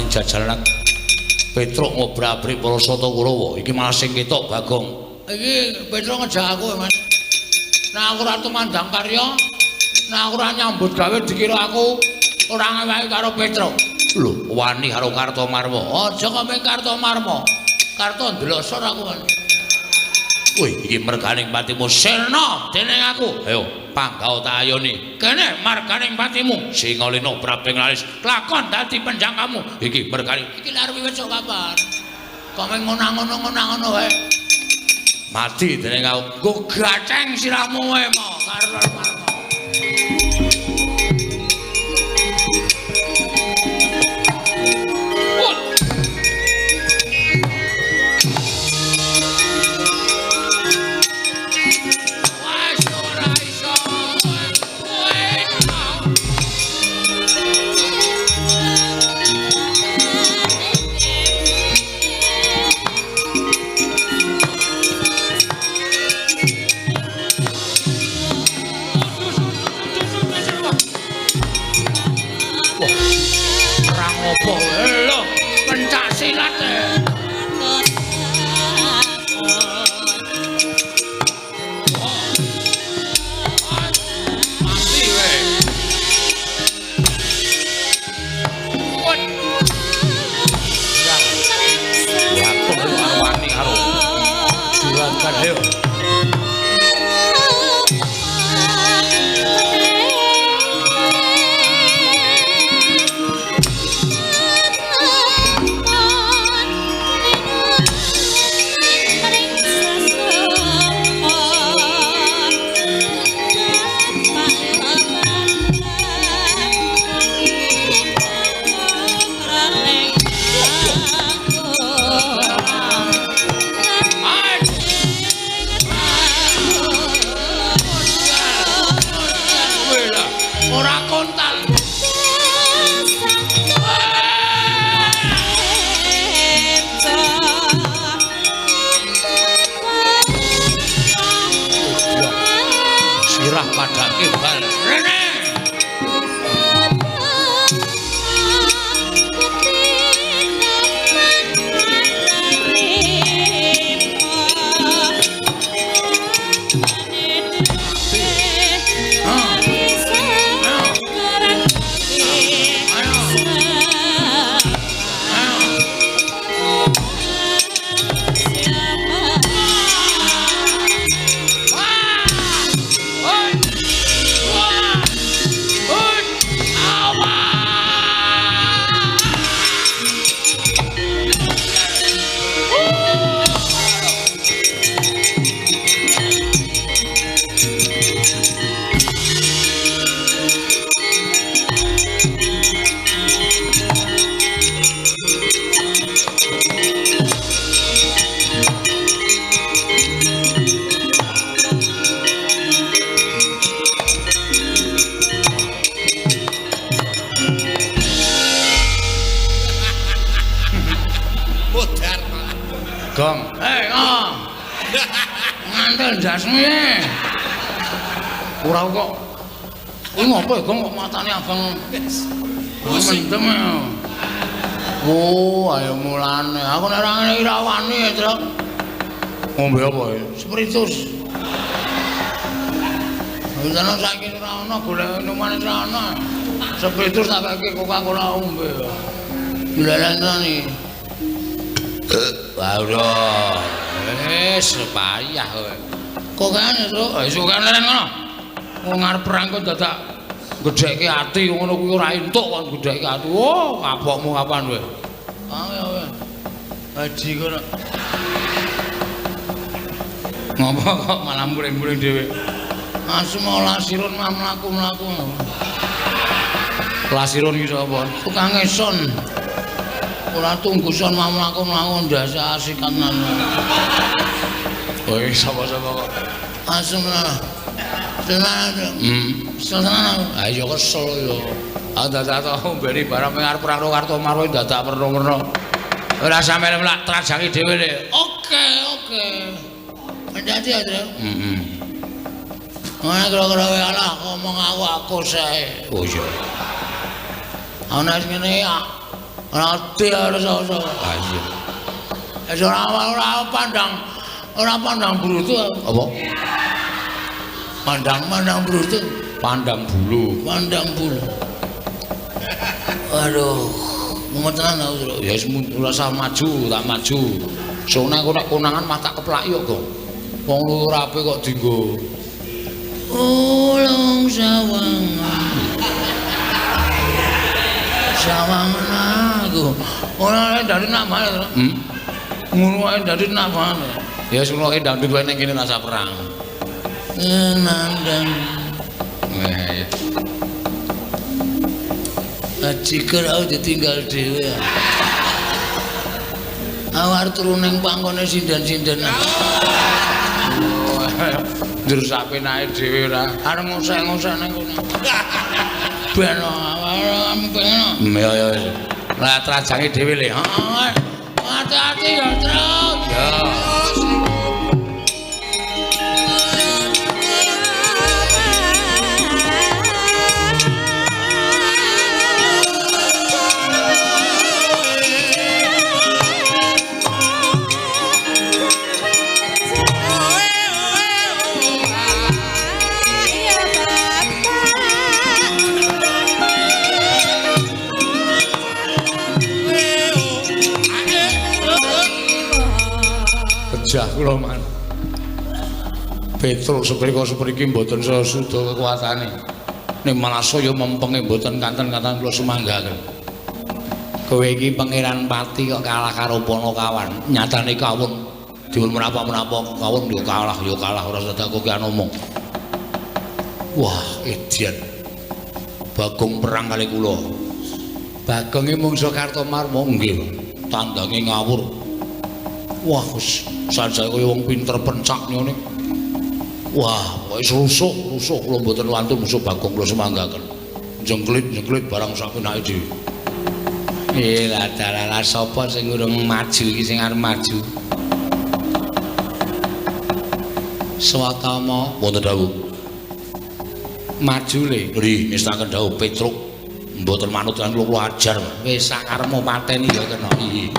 Jajalan Petruk ngobrak-abrik para Sata Kurawa iki malah sing ketok Bagong. Iki Petruk ngejak aku, Mas. Nek aku ora tumandang karya, nek aku ora nyambut gawe dikira aku ora ngewahi karo Petruk. Lho, wani karo Kartomarma. Aja kok mung Kartomarma. Karto ndelosor aku. Wih, iki merganing patimu sirna dening aku. Ayo, panggau tak ayoni. Kene marganing patimu Singalena Prabing Lalis. Lakon dadi penjangkamu. Iki merganing iki arep wis kabar. Kok mung ngono-ngono wae. Mati dening aku. Go gaceng sirahmu wae mo karo Marma. Ngantel jasmu ya. Ora kok. Kuwi ngopo ya, kok matane abang. Mendem ya. Oh, ayo mulane. Aku nek ora ngene iki ra wani ya, Truk. Ngombe apa ya? Spiritus. Wis ana saiki ora ana golek minuman ora ana. Spiritus tak kake Coca-Cola ombe. Dilalani. Waduh. Wis payah kowe. Kok kene, Truk? Iso kene ngono. Wong arep perang kok dadak gedhekke ati ngono kuwi ora entuk kon gedhekke ati. Oh, kapokmu kapan kowe? Ayo. Haji kono. Ngopo kok malah muring-muring dhewe? Asma lasirun mlaku-mlaku. Lasirun iki sapa? Tukang eson. Ora tungguson mlaku-mlaku ndasa asikanan. Oh, sapa-sapa kok? Asma. Seneng. Ayo kesel yo. Dadak ombeni barang arep perang karo Karto Marwo dadak perno-perno. Ora sampe mlak trajangi dhewe le. Oke. Hati-hati ya, Tru. Ana kira-kira wae alah ngomong aku sae. Oh iya. Ana ngene ya. Ora ati harus iso. Ah iya. Wis ora pandang brutu apa? Pandang brutu. Pandang bulu. Aduh, mumetenan aku, Tru. Ya wis ora usah maju, tak maju. Sone aku nek konangan mah tak keplak yo, kok. Wong luwih rapi kok dienggo. Ulung sawangan aku. Ora dari namane, Tru. Ngono ae dari namane. Ya wis ngono ae ndandut wae ning kene rasa perang. Nandang. Ya. Ajiker aku ditinggal dhewe. Awar turu ning pangkone sindan-sindan. Njur sapenake dhewe ora arep ngosek-ngosek nang kono. Ben awak pengen. Ya. Lah trajange dhewe le. Heeh. Hati-hati ya, Tru. Ya. Jah kula man. Petruk seprika-sepriki mboten sesuda kekuatane. Ning malah saya mempenge mboten kanten-kanten kula sumanggaken. Kowe iki pangeran pati kok kalah karo Panakawan. Nyatane kawon diwul menapa-menapa kawon yo kalah ora sedak kok omong. Wah, edian. Bagong perang kali kula. Bagonge mungsuh Kartomarma nggih. Tandange ngawur. Wah, sajake kaya wong pinter pencak ngene. Wah, wis rusuk kula mboten wantun musuh Bagong kula semanggaken. Jengklit barang sak penake dhewe. Lah dalala sapa sing urung maju iki sing arep maju? Swatama wonten dawuh. Maju le, nggih nistaken dawuh Petruk. Mboten manut kan kula ajar. Wis sakarepmu pateni ya kena iki.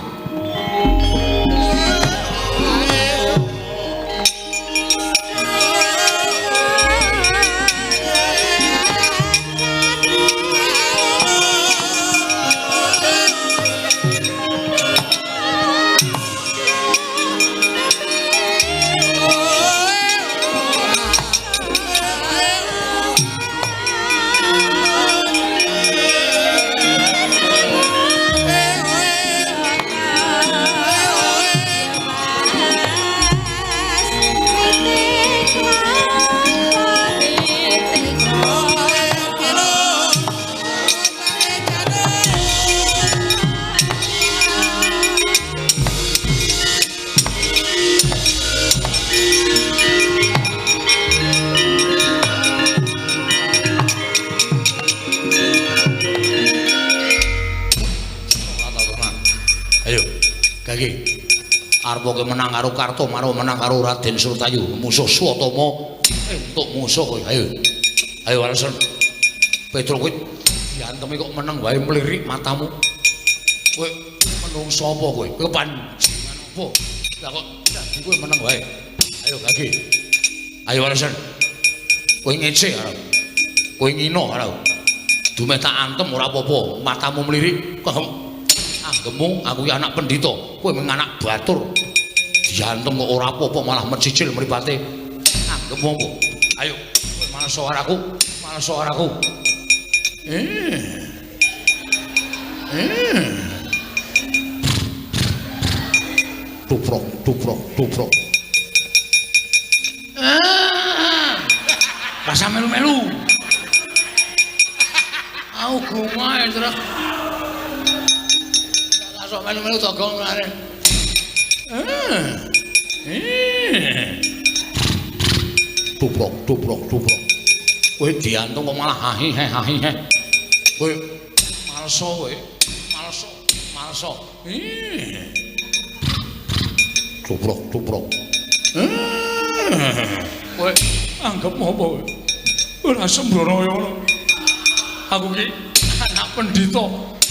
arep menang karo Kartomaro, menang karo Raden Surtayu, musuh Swatama entuk musuh kowe. Ayo. Ayo Walesan. Petro kowe diantemi kok menang wae mlirik matamu. Kowe menungso apa kowe? Kowe panjenengan apa? Lah kok dadi kowe menang wae. Ayo Gage. Ayo Walesan. Kowe ngece karo. Kowe ngino karo. Dumeh tak antem ora apa-apa, matamu mlirik. Anggemu aku ya anak pendhita, kowe mung anak batur. Diantem kok ora apa-apa malah mencicil mripate. Anggemu apa? Ayo, kowe malah suaraku, malah suaraku. Duprok, duprok, duprok. Rasa melu-melu. Aku gumae terus. Sok melu-melu togong kemarin. Duprok, duprok, duprok. Kowe diantung kok malah hahi-hahi. Kowe malso kowe. Malso, malso. Duprok, duprok. Kowe anggap apa kowe? Ora sembrono ya ngono. Aku ki anak pendhita.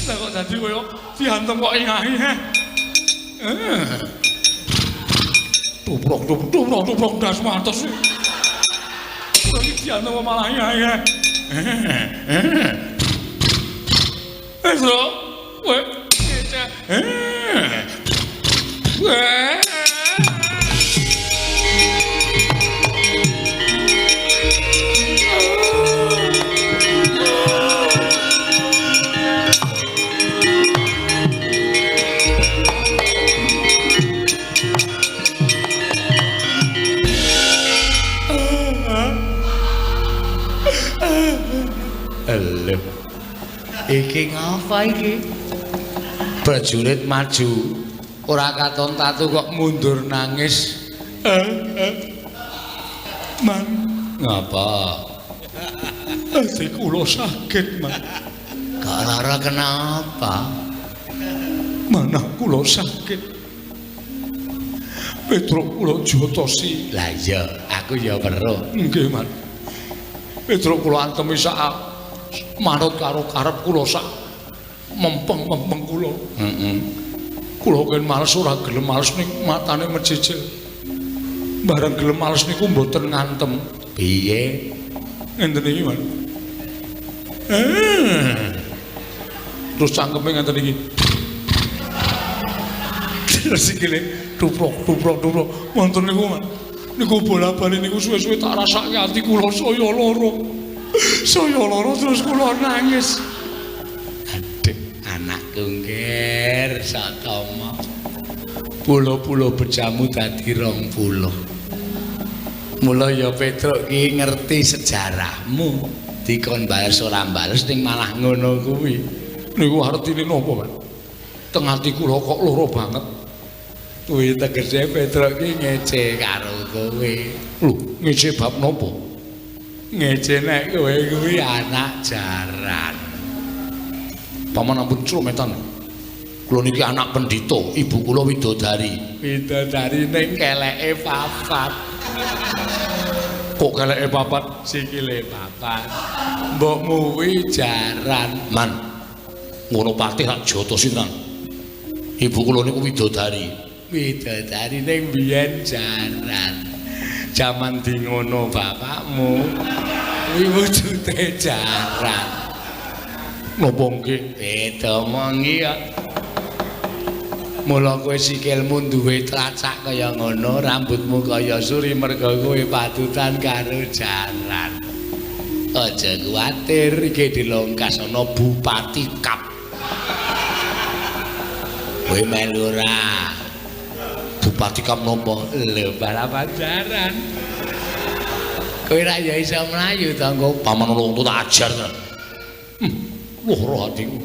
Lah kok dadi koyo diantem kok ingahi. Duprok, duprok, duprok, duprok das matos. Kok diantem kok malah ingahi. Eso, kowe cecek. Elem. Iki ngapa iki? Prajurit maju, ora katon tatu kok mundur nangis. Man, Ngapa? ati kula sakit, Man. Kak Rara kenapa? Manah kula sakit. Petro kula jotosi. Lah iya, aku ya weruh. Nggih, Man. Petro kula antemi sak manut karo karep kula sak mempeng-mempeng kula. Kula ken males ora gelem males ning matane mecicil. Bareng gelem males niku mboten ngantem. Piye? Ngenten iki, Man. Terus cangkeme ngenten iki. Terus sikile duprok, duprok, duprok. Wonten niku, Man. Niku bola-bali niku suwe-suwe tak rasake ati kula saya lara. Saya lara terus kula nangis. Adik, anakku ngger satama. Pulo-pulo bejamu dadi 20. Mula ya Petruk ki ngerti sejarahmu. Dikon bales ora bales ning malah ngono kuwi. Niku artine napa, Pak? Teng ati kula kok lara banget. Kuwi tegese Petruk ki ngece karo kowe. Lho, ngece bab napa? Ngece nek kowe kuwi anak jaran. Paman ampun crumetan. Kula niki anak pendhita, ibu kula widodari. Widodari ning keleke papat. Kok keleke papat? Sikile papat. Mbokmu kuwi jaran. Man. Ngono patih tak jotosi tenan. Ibu kula niku widodari. Widodari ning biyen jaran. Jaman di ngono bapakmu kuwi wujude jaran. Napa nggih? Beda mengi ya. Mula kowe sikilmu duwe tlacak kaya ngono, rambutmu kaya suri merga kowe patutan karo jaran. Aja kuwatir iki dilongkas ana Bupati Kap. Kowe melu ora? Bupati Kap napa? Lho balapan jaran. Kowe ra ya iso mlayu to engko Paman Ulung tak ajar tenan. Lara atiku.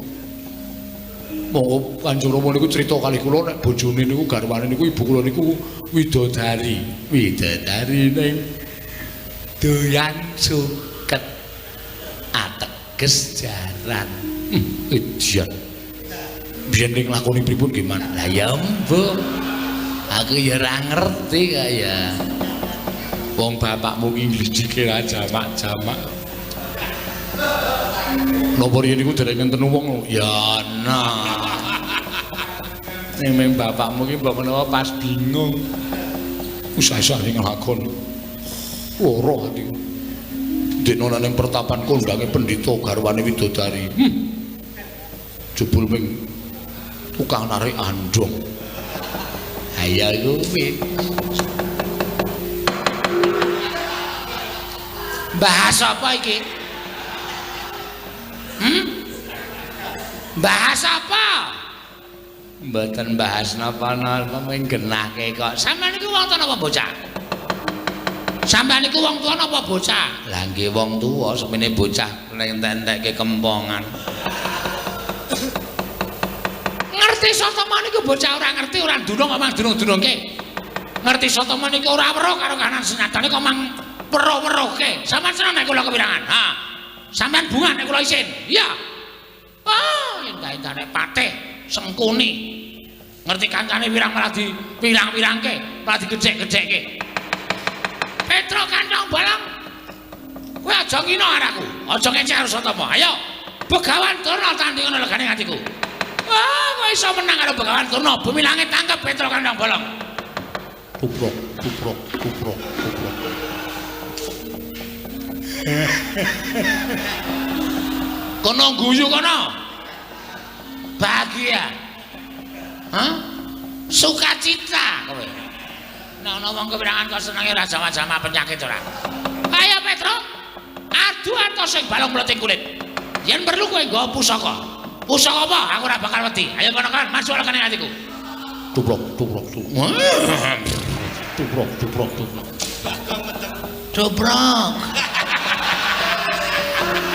Monggo Kanjeng Rama niku crita kali kula nek bojone niku garwane niku ibu kula niku widodari. Widodari ning doyan suket ateges jaran. Edian. Biyen ning lakoni pripun nggih, Man? Lah ya mbok Aku ya ora ngerti kaya. Wong bapakmu ki ngledhike ra jamak-jamak. Napa riyen iku derek ngenten wong ya nah. Ning bapakmu ki mbok menawa pas bingung. Usah-usah nglakon. Ora ati. Dene ana ning pertapan kondange pendhita garwane widodari. Jebul ming tukang narik andong. Ayo kuwi. Bahas apa iki? Bahas apa? Mboten bahas napa-napa mung genahke kok. Sampeyan niku wong tuwa napa bocah? Sampeyan niku wong tuwa napa bocah? Lah nggih wong tuwa semene bocah entek-entekke kempongan. Ngerti sotoma niku bocah ora ngerti ora ndunung kok mang dunung-dunungke. Ngerti sotoma niku ora weruh karo kanan senyatane kok mang weruh-weruhke. Sampeyan seneng nek kula kepirangan? Ha. Sampeyan bunga nek kula isin. Iya. Yen kaitane patih sengkuni. Ngerti kancane wirang malah di pirang-pirangke, malah digedhek-gedhekke. Petro Kantong Bolong. Kowe aja ngino araku. Aja ngecek karo Sotama. Ayo. Begawan Turna tandingan legane atiku. Kowe iso menang karo Begawan Turna. Bumi langit tangkep Petro Kantong Bolong. Tuprok, tuprok, tuprok, tuprok. Kono guyu kono. Bahagia. Hah? Sukacita kowe. Nek ana wong kepirangan kok senenge ora jama-jama penyakit ora. Ayo Petro. Adu antos sing balung mleting kulit. Yen perlu kowe nggawa pusaka. Pusaka apa? Aku ora bakal wedi. Ayo kono kan masuk lekane atiku. Tubrok, tubrok, tubrok. Tubrok, tubrok, tubrok. Tubrok.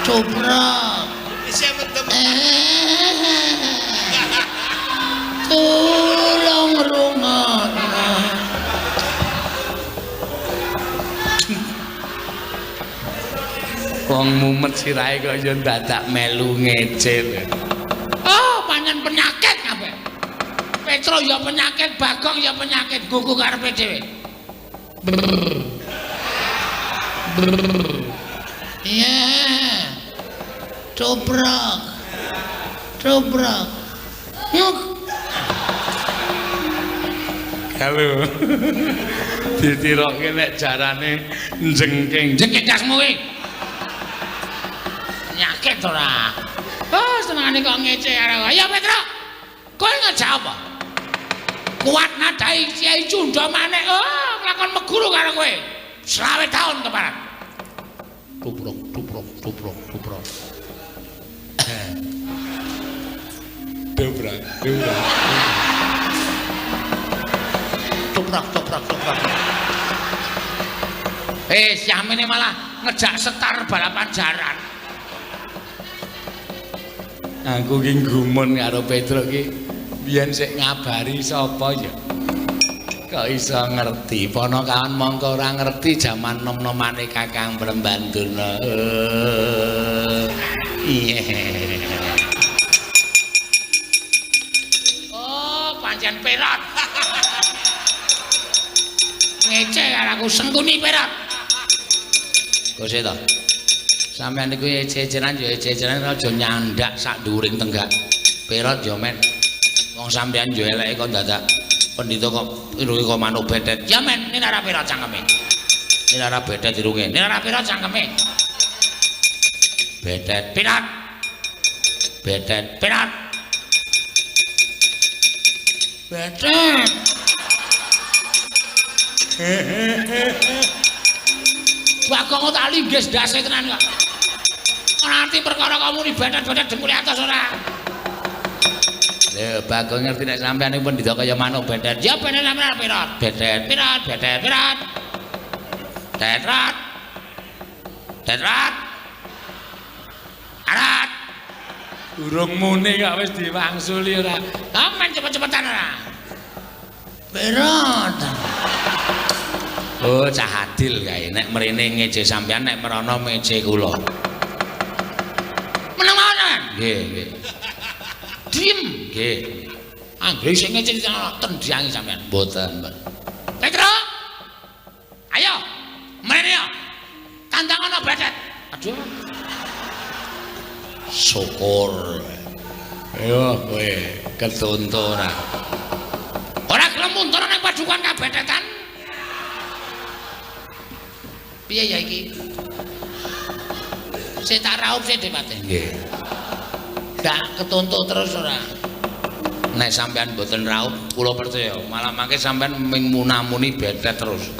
Tubrok. Tolong rungokno. Wong mumet sirahe kok ya dadak melu ngecil. Oh, pancen penyakit kabeh. Petro ya penyakit, Bagong ya penyakit, gugu karepe dhewe. Iya. Cobrok. Cobrok. Yuk. Halo. Ditirokke nek jarane jengking. Jengking kasmu kuwi. Penyakit ora. Oh, senengane kok ngece karo. Ayo Petro. Kowe ngejak apa? Kuat nadai Kiai Cunda maneh. Oh, nglakon meguru karo kowe. 20 tahun keparat. Tubrok, tubrok, tubrok, tubrok. Dobrak, dobrak. Toprak, toprak, toprak. Siamene malah ngejak setar balapan jaran. Aku ki gumun karo Petro ki. Biyen sik ngabari sapa ya? Kok iso ngerti? Ponokawan mongko ora ngerti jaman nom-nomane Kakang Prembandurna. Iya. Pancen Perat. Ngece karo aku sengkuni Perat. Kose to. Sampeyan niku eceran ya eceran aja nyandak sak dhuwuring tenggak. Perat ya men. Wong sampeyan yo eleke kok dadak pendhita kok irunge kok manuk bedet. Ya men, nek ora Perat cangkeme. Nek ora bedet irunge. Nek ora Perat cangkeme. Bedet Perat. Bedet Perat. Bedet. Bagong tak linggis dase tenan kok. Ora ngerti perkara kamu ni bedet-bedet dengkule atas ora. Lho, Bagong ngerti nek sampean iki pendhita kaya manuk bedet. Ya bedet sampean Perat. Bedet Perat, bedet Perat. Tetrat. Tetrat. Arat. Durung muni kok wis diwangsuli ora. Aman cepet-cepetan ora. Perat. Oh, cah adil kae nek mrene ngeje sampean nek merono meje kula. Meneng mawon. Nggih, nggih. Diem, nggih. Anggere sing ngecit-cit tendiangi sampean. Mboten, Mbak. Petro. Ayo. Mrene yo. Tandang ana bedet. Aduh. Syukur. Ayo kowe ketuntu ora. Ora gelem mundur ning padukan kabedetan. Piye ya iki? Sik tak raup sik Dewate. Nggih. Ndak ketuntut terus ora. Nek sampean mboten raup, kula percaya malah mangke sampean ming munamuni bedet terus.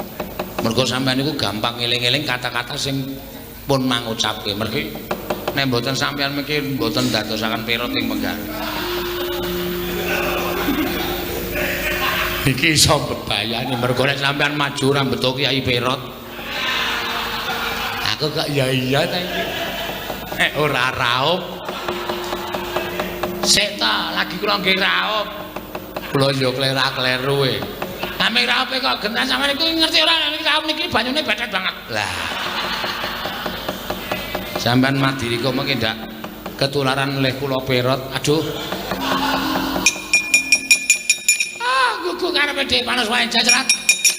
Mergo sampean niku gampang ngeling-eling kata-kata sing pun mangucapke. Mergi nek mboten sampean mikir mboten dadosaken perot ing Menggar. Iki iso bebayani mergo nek sampean maju ra beto Kiai Perot. Aku kok ya iya ta iki. Nek ora raup. Sik ta, lagi kula nggih raup. Kula yo klera-kleru e. Ame raupe kok gentan sampean iku ngerti ora nek raup niki banyune betet banget. Lah. Sampean madiri kok mengke ndak ketularan oleh kula Perot. Aduh. Gugu karepe dhek panas wae jajaran.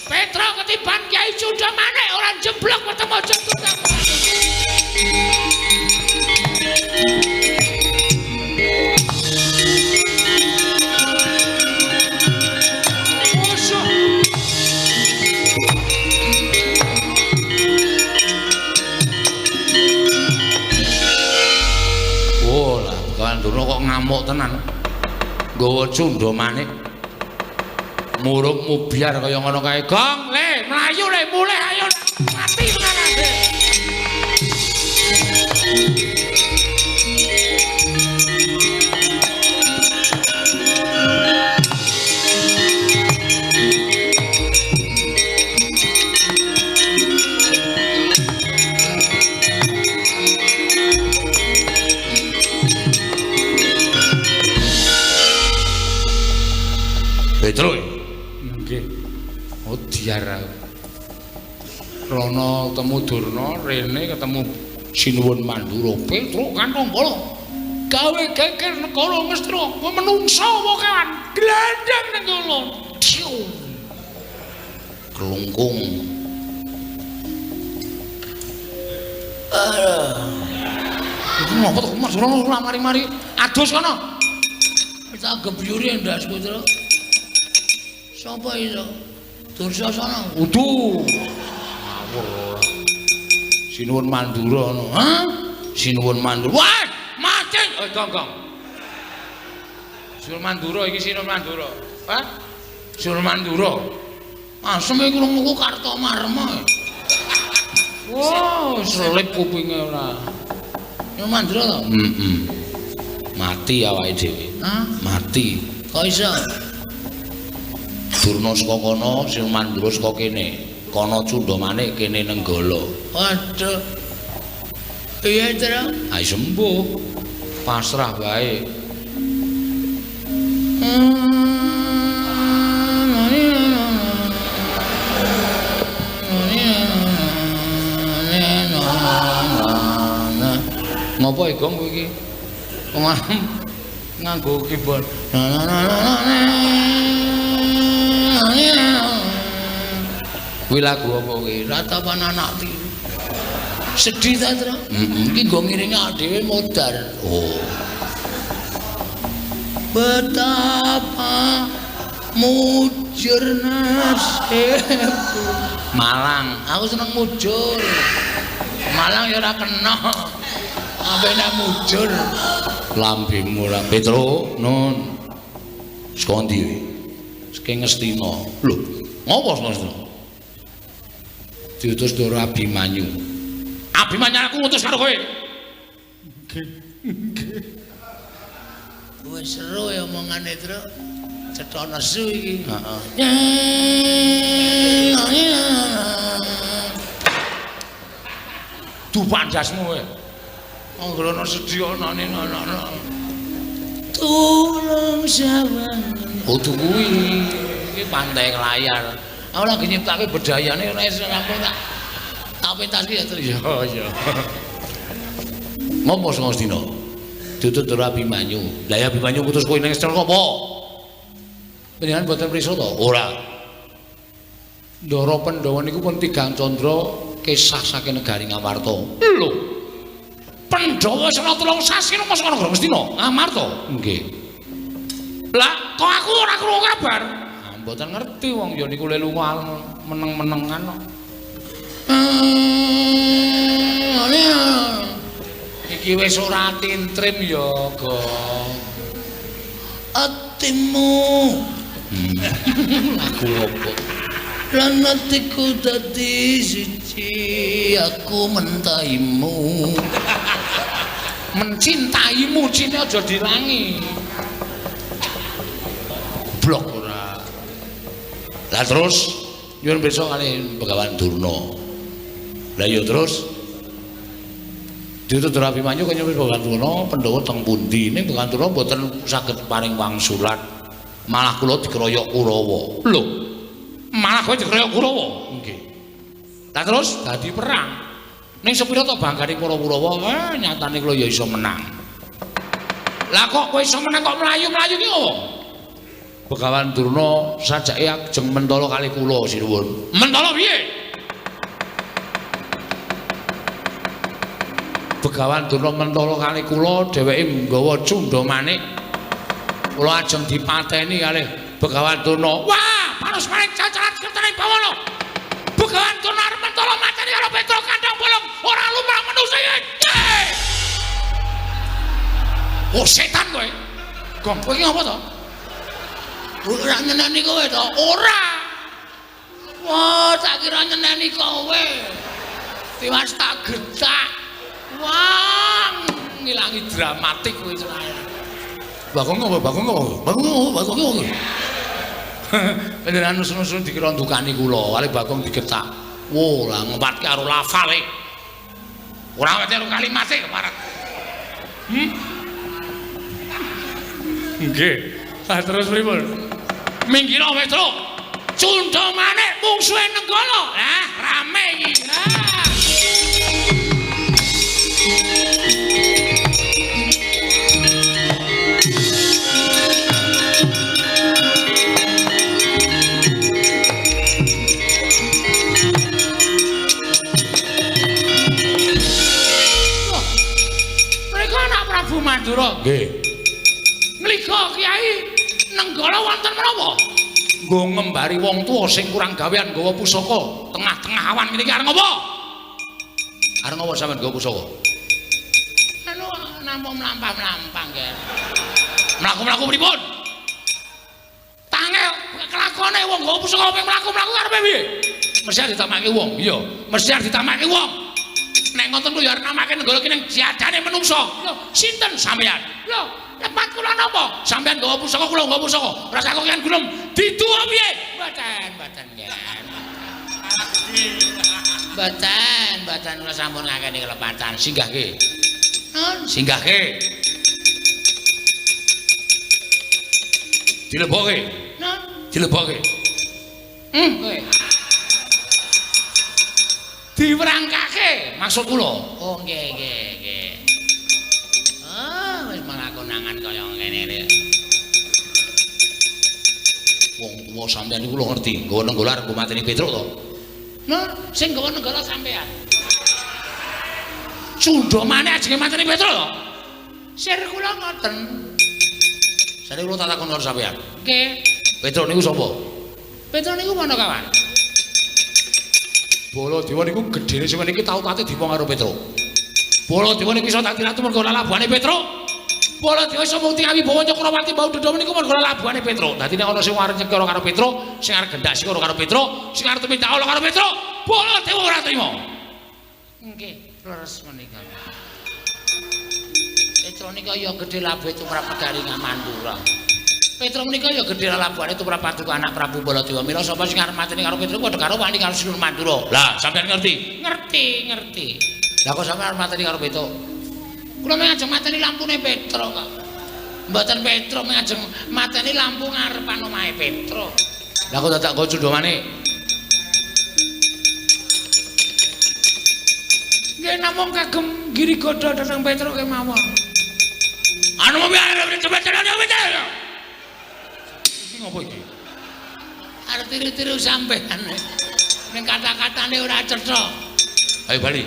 Petro ketiban Kyai Sunda maneh ora jeblok ketemu aja tunggal. Oh lah, kawan dulu kok ngamuk tenan. Nggawa Sunda maneh. Muruk mubiar kaya ngono kae. Gong, le, mlayu le, mulih ayo mati tenan ade. Petro. Diar Rono temu Durna rene ketemu Sinuwun Mandura Petro kantong bola gawe geger negara Mestra menungsa apa kawan glandang ning kono kelungkung itu ngopo to Mas Rono ora mari-mari adus kono kita gebyure ndas Petro sapa iso Dursasana. Uduh. Ngawur. Sinuwun Mandura ngono. Hah? Sinuwun Mandura. Wah, mati. Gong. Sinuwun Mandura iki Sinuwun Mandura. Hah? Sinuwun Mandura. Asem iki krungu Kartomarma. Wow, selip kupinge ora. Sinuwun Mandura to? Mati awake dhewe. Hah? Mati. Kok iso? Durna saka kono, Sinuwun Mandura saka kene. Kono Cundamane kene Nenggala. Waduh. Iya, Tru. Ayo sembuh. Pasrah bae. Ngopo iki Gong iki? Nganggo keyboard. Kuwi lagu apa kuwi? Ratapan anak tiru. Sedih ta, Tru? Iki nggo ngiringi awake dhewe modar. Oh. Betapa mujur nasibku. Malang, aku seneng mujur. Malang ya ora kena. Ampe nek mujur. Lambemu ra Petro, nun. Saka ndi kowe? Saka Ngastina. Lho, ngopo Ngastina? Diutus Doro Abimanyu. Abimanyu aku ngutus karo kowe. Nggih. Wis seru ya omongane, Tru. Cetha nesu iki. Heeh. Dupandasmu kowe. Anggrana sedya anane ana. Tulung sawangan. Kudu kuwi. Iki pantai layar. Aku lagi nyiptake bedayane ora iso rampung tak pentas ki ya terus. Iya. Ngopo Ngastina? Ditut Doro Abimanyu. Lah ya Abimanyu putus kowe ning Ngastina apa? Panjenengan boten prisa to? Ora. Ndara Pandhawa niku pun tigang candra kisah saking negari Ngamarta. Lho. Pandhawa sena 3 sasi nang Masana Negara Ngastina. Ngamarta? Nggih. Lah, kok aku ora krungu kabar? Mboten ngerti wong ya niku lunga meneng-menengan kok. Iki wis ora tintrim ya, Gong. Atimu. Aku opo? Lan atiku dadi siji, aku mentaimu. Mencintaimu, cine aja dirangi. Blok ora. Lah terus nyuwun besok kali Begawan Durna. Lah ya terus ditutur Abimanyu kaya nyuwun Begawan Durna Pandhawa teng pundi ning Begawan Durna mboten saged paring wangsulan. Malah kula dikeroyok Kurawa. Lho. Malah kowe dikeroyok Kurawa? Nggih. Lah terus dadi perang. Ning sepira to banggane para Kurawa? Nyatane kula ya iso menang. Lah kok kowe iso menang kok mlayu-mlayu ki opo? Begawan Durna sajake ajeng mentala kali kula sinuwun. Mentala piye? Begawan Durna mentala kali kula dheweke nggawa cundha manik. Kula ajeng dipateni kalih Begawan Durna. Wah, panus manik cacaran ketene bawana. Begawan Durna arep mentala mateni karo Petra kandhang bolong ora lumrah manusa iki. Oh setan kowe. Gong kowe iki apa to? Ora nyeneni kowe to? Ora. Wah, tak kira nyeneni kowe. Tiwas tak getak. Wah, ngilangi dramatik kowe cenah. Bagong apa? Bagong apa? Bagong apa? Bagong apa? Panjenengan nusun-nusun dikira ndukani kula, kali Bagong digetak. Wo, lah ngempatke karo lafale. Ora wete karo kalimate keparat. Nggih. Lah terus pripun? Minggir Petra. Cundha manik mungsuhe Nenggala. Lah rame iki. Prabu Mandura. Nggih. Nglika Kyai Nenggala wonten menapa? Nggo ngembari wong tuwa sing kurang gawean nggawa pusaka tengah-tengah awan ngene iki arep ngopo? Arep ngopo sampean nggawa pusaka? Anu namung mlampah-mlampah nggih. Mlaku-mlaku pripun? Tangel kelakone wong nggawa pusaka ping mlaku-mlaku karepe piye? Mesti ditamake wong. Iya, mesti ditamake wong. Nek ngoten ku ya arep namake Nenggala ki ning jadane menungso. Lho, sinten sampean? Lho, lepat kula napa? Sampean nggawa pusaka kula nggawa pusaka. Rasa kok yen gelem diduwa piye? Mboten nggih. Mboten kula sampun ngakeni kelepatan. Singgahke. Nun, singgahke. Dilebokke. Nun, dilebokke. Kowe. Diwerangkake maksud kula. Oh nggih. Oh, wis malah konangan kaya ngene iki. Wong tuwa sampeyan iku kula ngerti, nggawa Nenggala arep mateni Petruk to. Nah, sing nggawa Nenggala sampeyan. Cundha maneh ajenge mateni Petruk to. Sir kula ngoten. Sare kula tak takon karo sampeyan. Nggih. Petruk niku sapa? Petruk niku Manakawan. Baladewa niku gedene sing niki tau tate dipa karo Petruk. Baladewa niki iso dadi ratu mergo labuhane Petruk. Baladewa iso mukti Wibawa Cakrawati bau dedom niku mergo labuhane Petruk. Dadi nek ana sing arep nyekara karo Petruk, sing arep gendak sikara karo Petruk, sing arep minta Allah karo Petruk, Baladewa ora trima. Nggih, leres menika. Petruk nika ya gedhe labuhe tumrap negari Mandura. Petruk menika ya gedhe labuhane tumrap paduka anak Prabu Baladewa. Mila sapa sing arep mateni karo Petruk padha karo wani karo Sinur Mandura. Lah, sampeyan ngerti? Ngerti. Lah kok sampeyan arep mateni karo Petruk? Kula mengajeng mateni lampune Petruk kok. Mboten Petruk mengajeng mateni lampu ngarepan omahe Petruk. Lah kok dadak go cundha manik? Nggih namung kagem girigoda dhateng Petruk kemawon. Anu piye arep coba-coba iki ngopo iki? arep tiru-tiru sampean. Ning kata-katane ora cetha. Ayo Bali.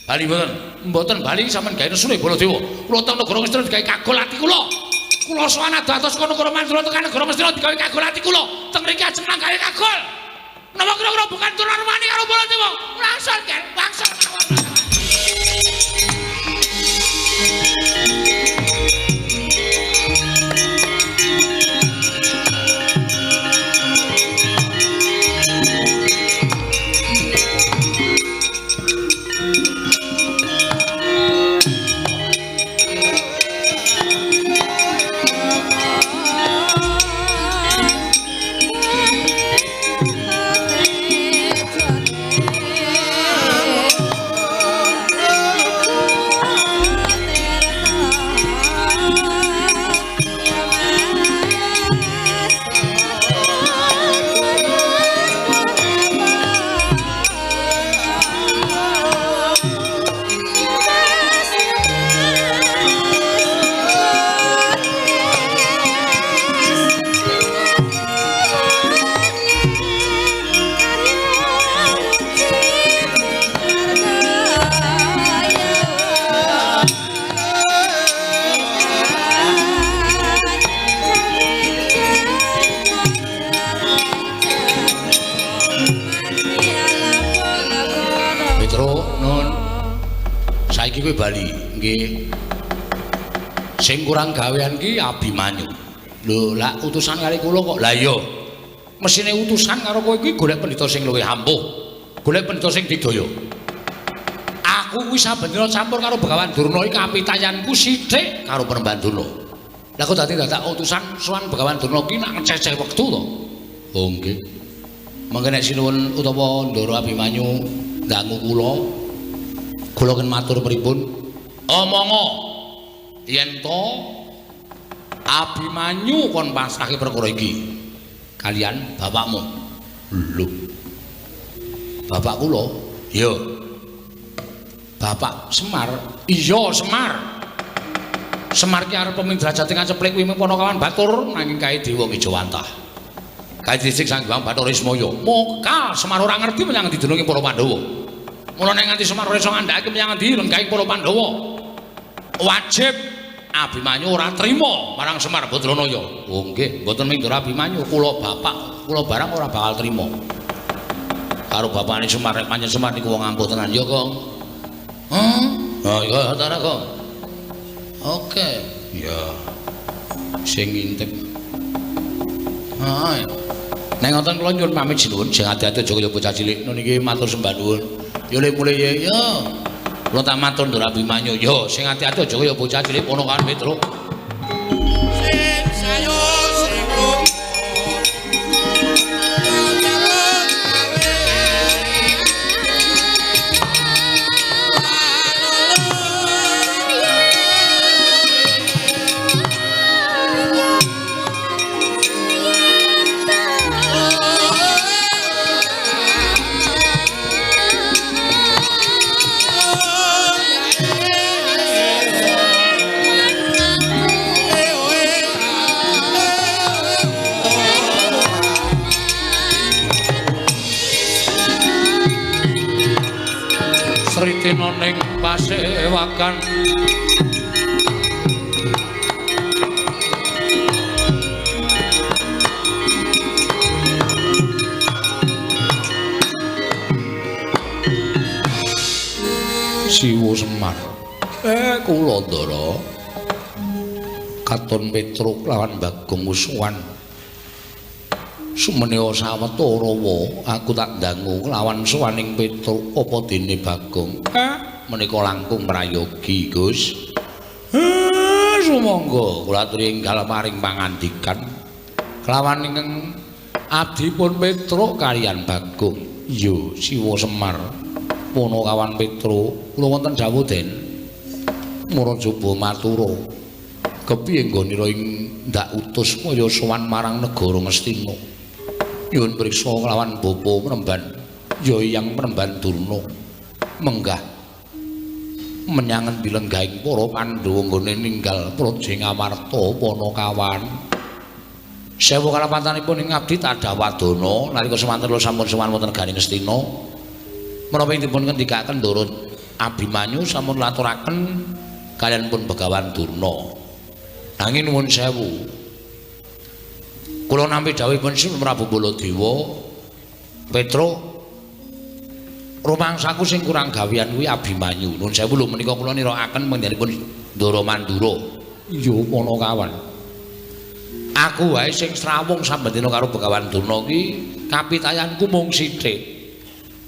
Bali mboten Bali sampean gawe nesune Baladewa. Kula teng negara Ngastina digawe kagol ati kula. Kula sowan ados ka negara Mandura tekan negara Ngastina digawe kagol ati kula. Teng mriki ajeng gawe kagol. Napa kira-kira bukan tular mani karo Baladewa? Langsung kan bangsa mawon. Kowe Bali nggih. Sing kurang gawean ki Abimanyu. Lho, lak utusan kali kula kok. Lah iya. Mesine utusan karo kowe iki golek pendhita sing luwih ampuh. Golek pendhita sing digdaya. Aku kuwi saben dina campur karo Begawan Durna iki kapitayanku sithik karo Penemban Durna. Lah kok dadi dadak utusan sowan Begawan Durna ki nak ngececeh wektu to. Oh nggih. Mangke nek sinuwun utawa Ndara Abimanyu dangu kula ken matur pripun? Omongo yen to Abimanyu kon pasrahke perkara iki kalian bapakmu. Lho. Bapak kula? Iya. Bapak Semar? Iya, Semar. Semar ki arep pemindrajate ngaceplik kuwi Ponokawan Batur nanging kae Dewa Wijawantah. Kae dhisik Sanghyang Bathara Ismaya. Mokal Semar ora ngerti menyang ndi denunge para Pandhawa. Mula nek nganti Semar ora iso ngandhakake menyang ndi lenggahe para Pandhawa. Wajib Abimanyu ora trima marang Semar Badranaya. Oh nggih, mboten ming Ndara Abimanyu, kula bapak, kula barang ora bakal trima. Karo bapakane Semar rek pancen Semar niku wong ampuh tenan ya, Kong. Oh iya, ta Kong. Oke, ya. Sing ngintip. Nek ngoten kula nyuwun pamit sinuwun, sing ati-ati aja kaya bocah cilik. Niki matur sembah nuwun. Ya mulai ya. Kula tak matur Ndara Abimanyu. Ya sing ati-ati aja kaya bocah cilik Ponokawan Petruk. Sing sayo sing Sritina ning Pasewakan Siwa Semar. Kula Ndara Katon Petruk lawan Bagong Musuhan. Sumenewa sawetara aku tak dangu lawan suwaning Petruk apa dene Bagong. Menika langkung prayogi, Gus. Sumangga kula aturi enggal maring pangandikan kelawan ingkang abdipun Petruk kaliyan Bagong. Iya, Siwa Semar Ponokawan Petruk kula wonten dawuh den Murajaba matura kepiye nggonira ing ndak utus kaya sowan marang negara Ngastina. Nyuwun priksa kelawan bapa Penemban ya Hyang Penemban Durna menggah menyang dilenggahing para Pandhawa nggone ninggal Praja Ngamarta Ponokawan. Sewu kalapatanipun ing abdi Tadawadana nalika semanten kula sampun sowan wonten Garing Astina. Menapa dipun ngendikaken Ndara Abimanyu sampun laturaken kaliyan pun Begawan Durna. Nanging nuwun sewu. Kula nampi dawuhipun Sri Prabu Baladewa, Petro rumangsaku sing kurang gawean kuwi Abimanyu. Nuwun sewu lho menika kula nirakaken mengdanipun Ndara Mandura. Iya ana kawan. Aku wae sing srawung sambendina karo Begawan Durna ki kapitayanku mung sithik.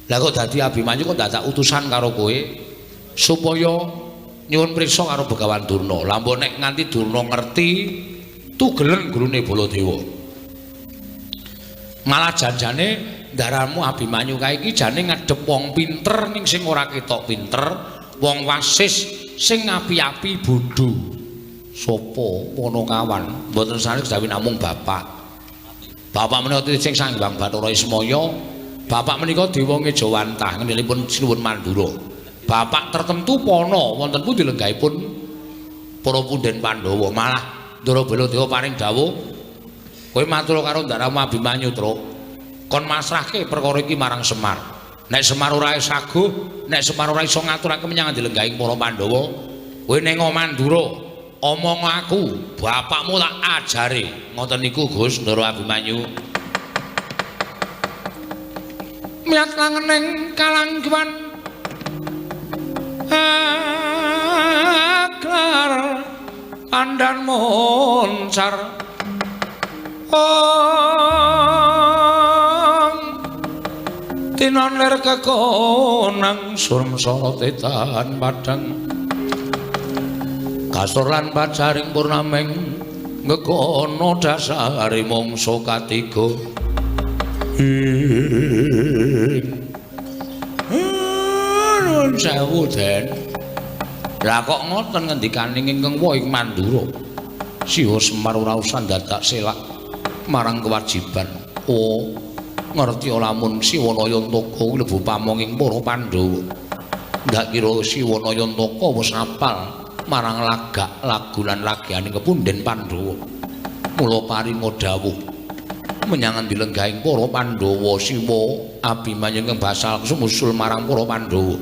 Lah kok dadi Abimanyu kok dadak utusan karo kowe supaya nyuwun priksa karo Begawan Durna. Lah mbok nek nganti Durna ngerti tugelen gurune Baladewa. Malah janjane ndaramu Abimanyu kae iki jane ngadhep wong pinter ning sing ora ketok pinter, wong wasis sing api-api bodho. Sopo ngono kawan, mboten sanes dawuh namung bapak. Bapak menika sing Sanghyang Bathara Ismaya, bapak menika Dewa Ngejawantah ngendhalipun Sinuwun Mandura. Bapak tertentu pono wonten pundi lenggahipun para punden Pandhawa. Malah Ndara Baladewa paring dawuh, kowe matur karo Ndaramu Abimanyu, Tru. Kon masrahke perkara iki marang Semar. Nek Semar ora saguh, nek Semar ora iso ngaturake menyang dilenggahi para Pandhawa, kowe ning Mandura omong aku, bapakmu tak ajari. Ngoten niku Gus Ndara Abimanyu. Miat langening kalangguan aklar andan moncar tinon ler kekonang surmsara tetan padang kasur lan pacaring purnameng ngekono dasare mangsa katiga nuwun sewu Den. Lah kok ngoten ngendikaning ingkang wa ing Mandura Siwa Semar ora usah dadak selak marang kewajiban. Oh ngerti lamun Siwa Nayantaka kuwi lebu pamonging para Pandhawa. Ndak kira Siwa Nayantaka wis apal marang lagak lagu lan lagianing kepunden Pandhawa. Mula paringa dawuh menyang dilenggahing para Pandhawa Siwa Abimanyu ingkang basal sumusul marang para Pandhawa.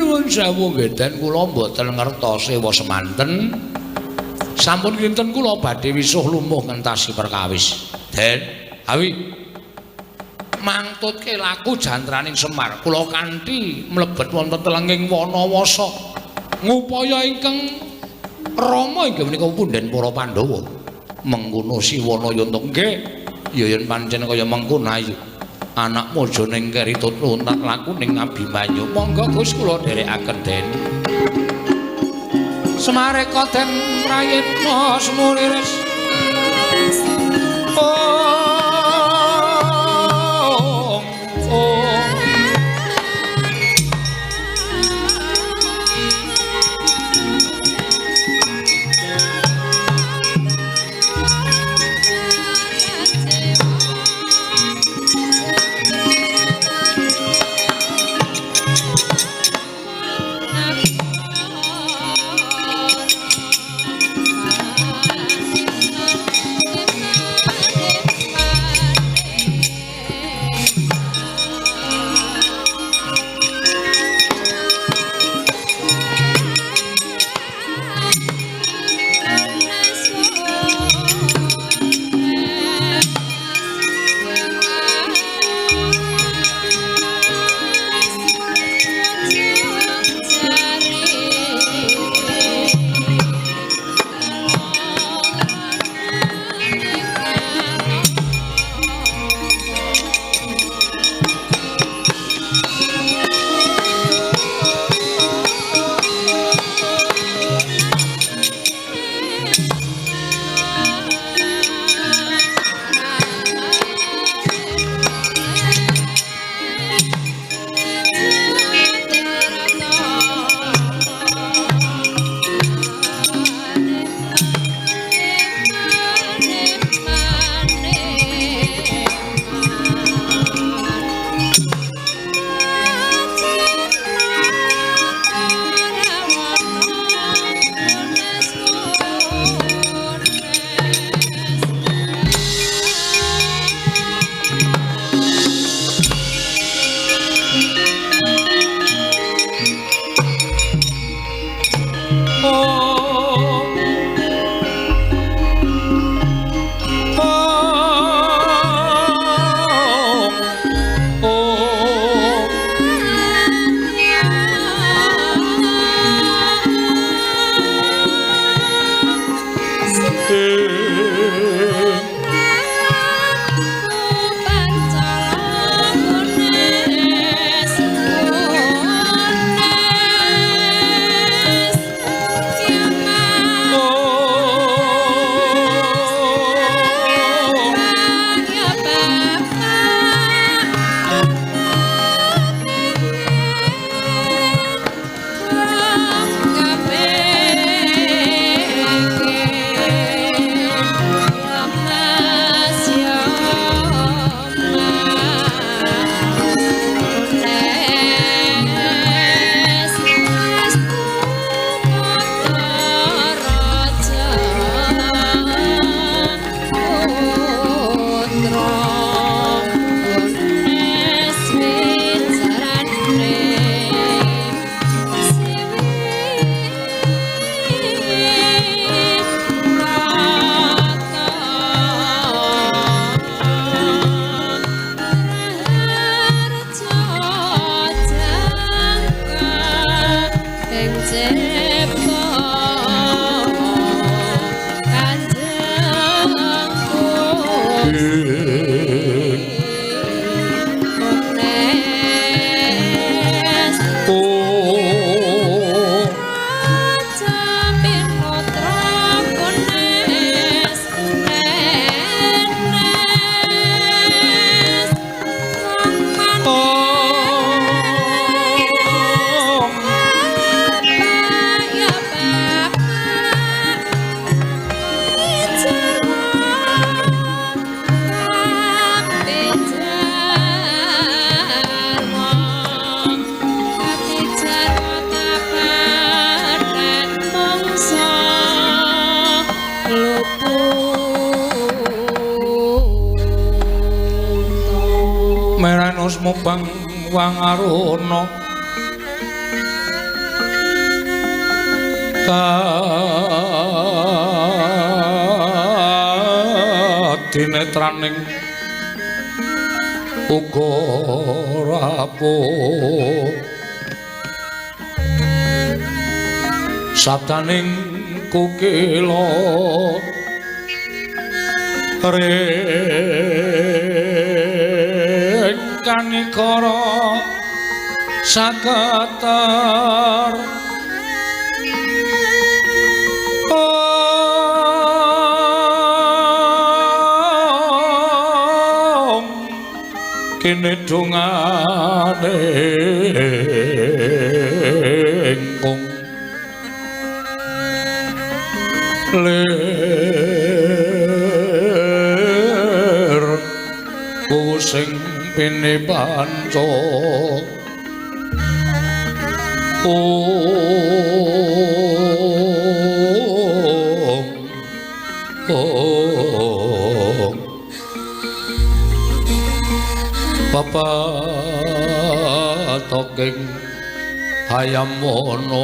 Nuwun sewu nggih Den, kula mboten ngertos sewa semanten. Sampun kinten kula badhe wisuh lumuh ngentasi perkawis. Den, awi mangtutke laku jantraning Semar kula kanthi mlebet wonten telenging Wanawasa ngupaya ingkang Rama inggih menika punden para Pandhawa. Mengkono Siwa Nayantaka nggih ya yen pancen kaya mengkono ayu anakmu aja ning keritut luntat laku ning Abimanyu. Monggo Gus kula dherekaken Den. Semareka Den prayitna semuriris Meranus mubang wangaruna kadinetraning uga rapuh sabdaning kukila kanikara sakatar kene dongane engkung ler sing pene panca Bapak toking hayam wono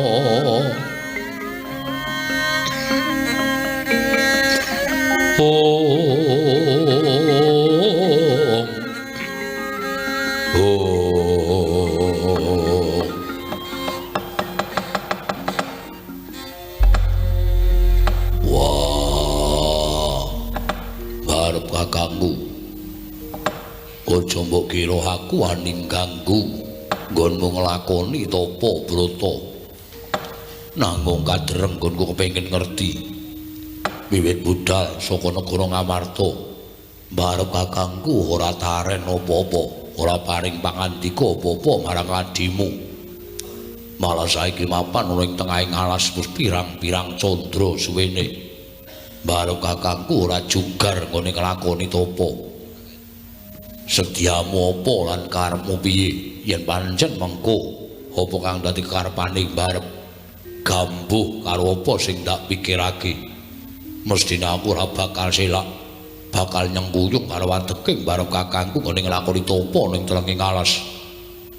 barep kakangku aja mbok kira aku aning ganggu nggonmu nglakoni tapa brata nanging kadreng nggonku kepengin ngerti wiwit budal saka negara Ngamarta barep kakangku ora taren apa-apa ora paring pangandika apa-apa marang adimu malah saiki mapan ning tengahing alas wis pirang-pirang candra suwene barep kakangku ora jugar nggone nglakoni tapa sediamu apa lan karepmu piye yen pancen mengko apa kang dadi karepane barep gambuh karo apa sing tak pikirake mestine aku ora bakal selak bakal nyengkuyung karo wadeking barep kakangku ngene nglakoni tapa ning telenging alas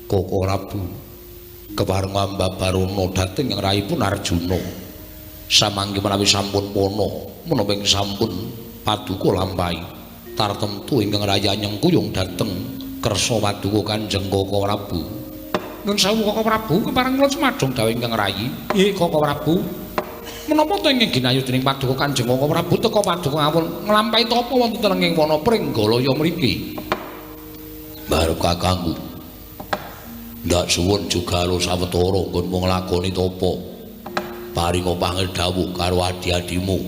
Koko Prabu kepareng Mbabaruna dhateng ing rayipun Arjuna samangke menawi sampun pono menapa ing sampun paduka lampahi tartemtu ingkang raya nyengkuyung dhateng kersa paduka Kanjeng Koko Prabu. Nun sawu Koko Prabu kepareng kula semadhong dawuh ingkang rayi. Nggih Koko Prabu. Menapa to ingkang ginayu dening paduka Kanjeng Koko Prabu teka paduka ngawon nglampahi tapa wonten telenging wana Pringgalaya mriki? Barep kakangku. Ndak suwun jugalo sawetara nggonmu nglakoni tapa. Paringa pangedhawuh karo adi-adimu.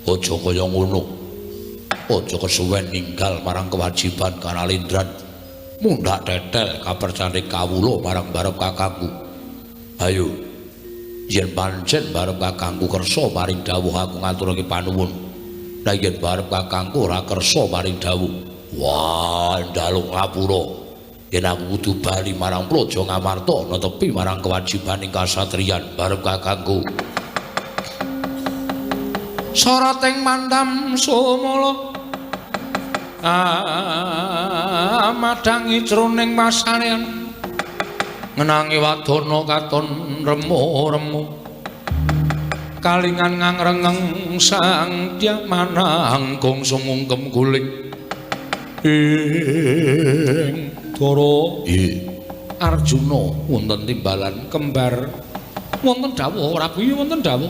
Aja kaya ngono. Aja kesuwen ninggal marang kewajiban kanalindran mundhak tetel kapercayane kawula marang barep kakangku. Ayo yen pancen barep kakangku kersa paring dawuh aku ngaturake panuwun. Lah yen barep kakangku ora kersa paring dawuh, wah ndaluk ngapura. Yen aku kudu bali marang Praja Ngamarta netepi marang kewajibaning kasatriyan barep kakangku. Sarating mandam sumala madangi jroning masanean ngenangi wadana katon remu-remu kalingan ngangrengeng sang Dyamanang kong sumungkem guling ing dara Arjuna wonten timbalan kembar Wonten dawuh Prabu wonten dawuh.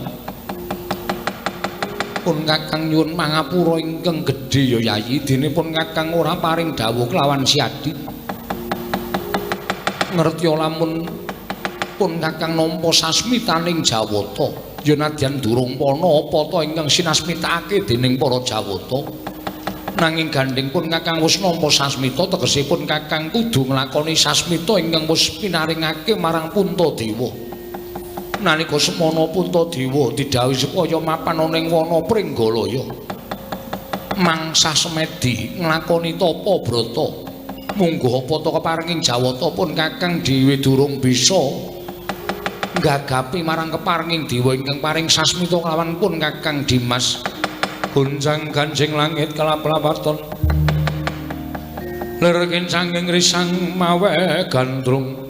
Pun Kakang nyuwun mangapura ingkang gedhe ya Yayi, dene pun Kakang ora paring dawuh kelawan siadi. Ngerti lamun pun Kakang nampa sasmitaning Jawata, ya nadyan durung pana apa ta ingkang sinasmitake dening para Jawata. Nanging gandeng pun Kakang wis nampa sasmita, tegesipun Kakang kudu nglakoni sasmita ingkang wis pinaringake marang Puntadewa. Nalika semana Puntadewa didhawuhi supaya mapan ana ing wana Pringgalaya. Mangsa semedi nglakoni tapa brata. Mungguh apa ta keparinging Jawata pun Kakang dhewe durung bisa nggagapi marang keparinging dewa ingkang paring sasmita kelawan pun Kakang Dimas. Gunjang ganjing langit kalap-lapaton. Lerenging sanging risang mawe gandrung.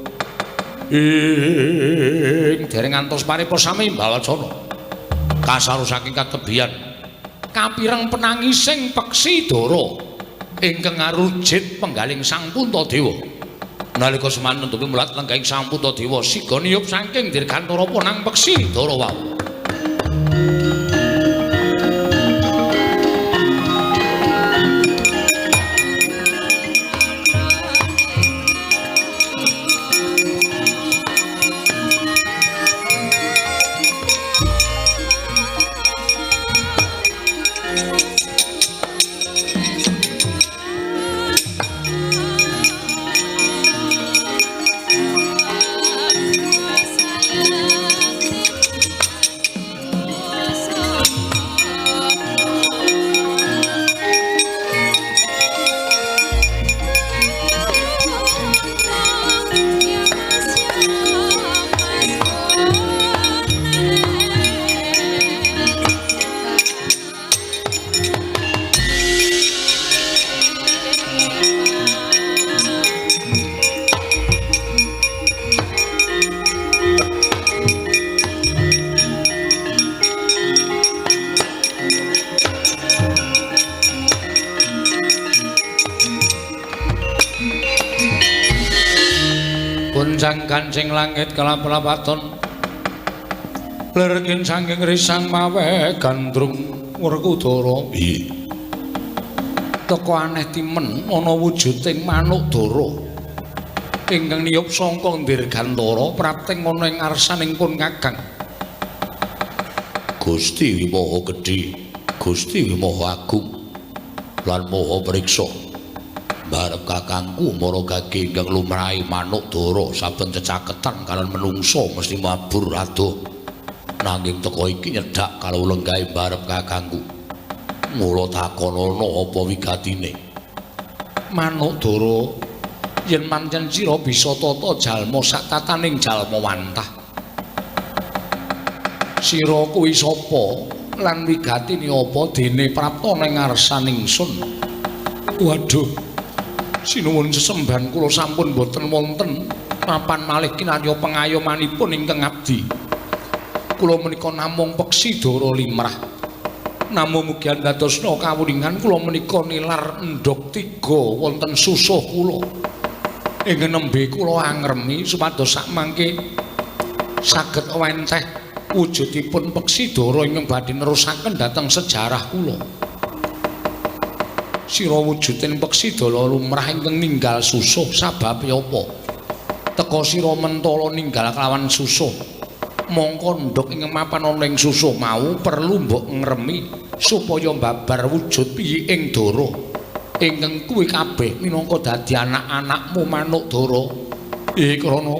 Ing dereng ngantos paripasami Mbawacana kasaru saking katebian kapireng penangising peksi Dara ingkang ngarujit penggaling Sang Puntadewa. Nalika semanten tuwi mulat lenggahing Sang Puntadewa siga niyup saking dirgantara punang peksi Dara wau. Gunjang ganjing langit kelap-lapaton. Lerenging sanging risang mawe gandrung Werkudara. Piye? Teka aneh timen ana wujuding manuk Dara ingkang niyup sangka dirgantara prapting ana ing arsaning pun Kakang. Gusti Maha Gedhe, Gusti Maha Agung lan Maha Priksa. Barep kakangku mara gage ingkang lumrahi manuk Dara saben cecaketan kalan menungso mesti mabur adoh. Nanging teka iki nyedak kalau lenggahe barep kakangku. Mula takonana apa wigatine. Manuk Dara yen pancen sira bisa tata jalma sak tataning jalma wantah. Sira kuwi sapa lan wigatine apa dene prapta ning ngarsaning ingsun? Waduh. Sinuwun sesembahan kula sampun boten wonten mapan malih kinarya pengayomanipun ingkang abdi. Kula menika namung peksi Dara limrah. Namung mugi andadosna kawuningan kula menika nilar endhog 3 wonten susuh kula. Ing nembe kula angremi supados sakmangke saged wenteh wujudipun peksi Dara ingkang badhe nerusaken dhateng sejarah kula. Sira wujuding peksi Dara lumrah ingkang ninggal susuh sababe apa? Teka sira mentala ninggal kelawan susuh. Mongko ndhog ingkang mapan ana ing susuh mau perlu mbok ngremi supaya mbabar wujud piye ing Dara. Ingkang kuwi kabeh minangka dadi anak-anakmu manuk Dara. Krana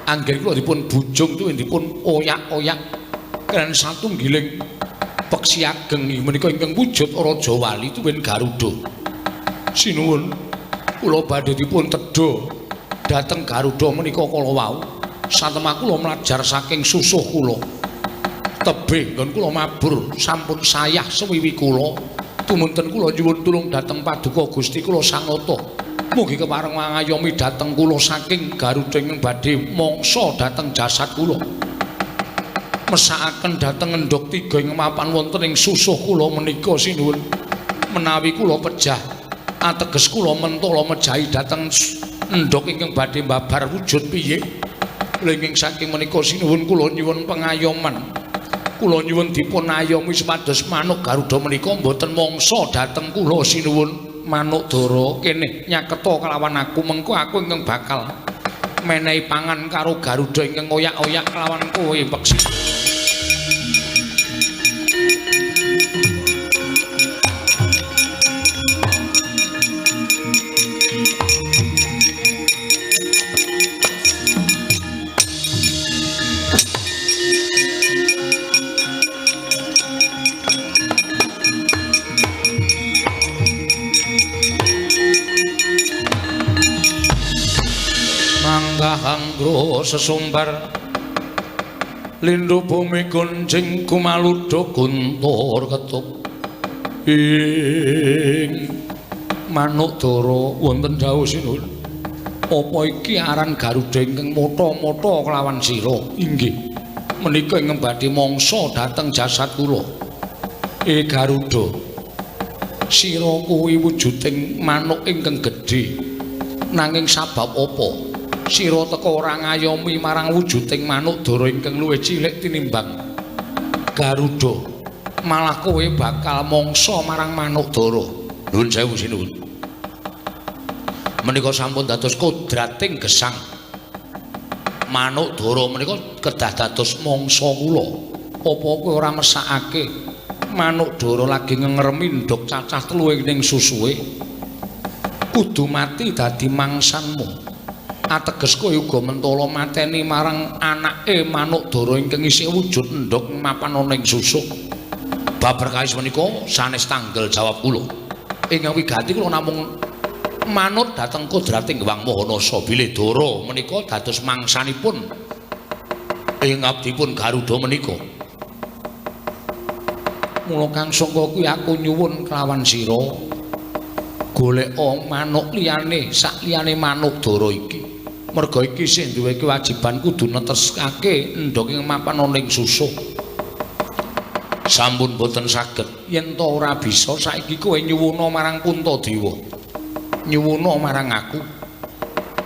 anggen kula dipun bujung tuwin dipun oyak-oyak kan satunggiling peksi ageng menika ingkang wujud Raja Wali tuwin Garuda. Sinuwun kula badhe dipun tedha dhateng Garuda menika kala wau. Satemah kula mlajar saking susuh kula. Tebih nggon kula mabur sampun sayah sewiwi kula. Tumunten kula nyuwun tulung dhateng Paduka Gusti kula Sangata. Mugi kepareng ngayomi dhateng kula saking Garuda ingkang badhe mangsa dhateng jasad kula. Mesakaken dhateng endhog 3 ing mapan wonten ing susuh kula menika sinuwun. Menawi kula pejah ateges kula mentala mejahi dhateng endhog ingkang badhe mbabar wujud piye. Lenging saking menika sinuwun kula nyuwun pengayoman. Kula nyuwun dipun ayomi supados manuk Garuda menika mboten mangsa dhateng kula sinuwun manuk Dara kene nyaketa kelawan aku mengko aku ingkang bakal menehi pangan karo Garuda ingkang oyak-oyak kelawan kowe peksi. Kahangro sesumbar lindhu bumi gunjing kumaludha guntur ketup ing manuk Dara wonten dawuh sinuwun apa iki aran Garuda ingkang motha-motha kelawan sira inggih menika ingkang badhe mangsa dhateng jasad kula Garuda sira kuwi wujuding manuk ingkang gedhe nanging sabab apa sira teka ora ngayomi marang wujuding manuk Dara ingkang luwih cilik tinimbang Garuda malah kowe bakal mangsa marang manuk Dara. Nuwun sewu sinuwun. Menika sampun dados kodrating gesang manuk Dara menika kedah dados mangsa kula. Apa kowe ora mesakake manuk Dara lagi ngremi ndok cacah telu ing susuhe kudu mati dadi mangsanmu. Ateges kowe uga mentala mateni marang anake manuk Dara ingkang isih wujud endhog mapan ana ing susuk. Babar kawis menika sanes tanggal jawab kula. Ingkang wigati kula namung manut dhateng kodrating Gewang Mahanasa bilih Dara menika dados mangsanipun ing abdipun Garuda menika. Mula kang sangka kuwi aku nyuwun kelawan sira goleka manuk liyane sak liyane manuk Dara iki. Merga iki sing duwe kewajiban kudu neteskake endhog ing mapan ana ing susuk. Sampun boten saged yen to ora bisa saiki kowe nyuwuna marang Puntadewa. Nyuwuna marang aku.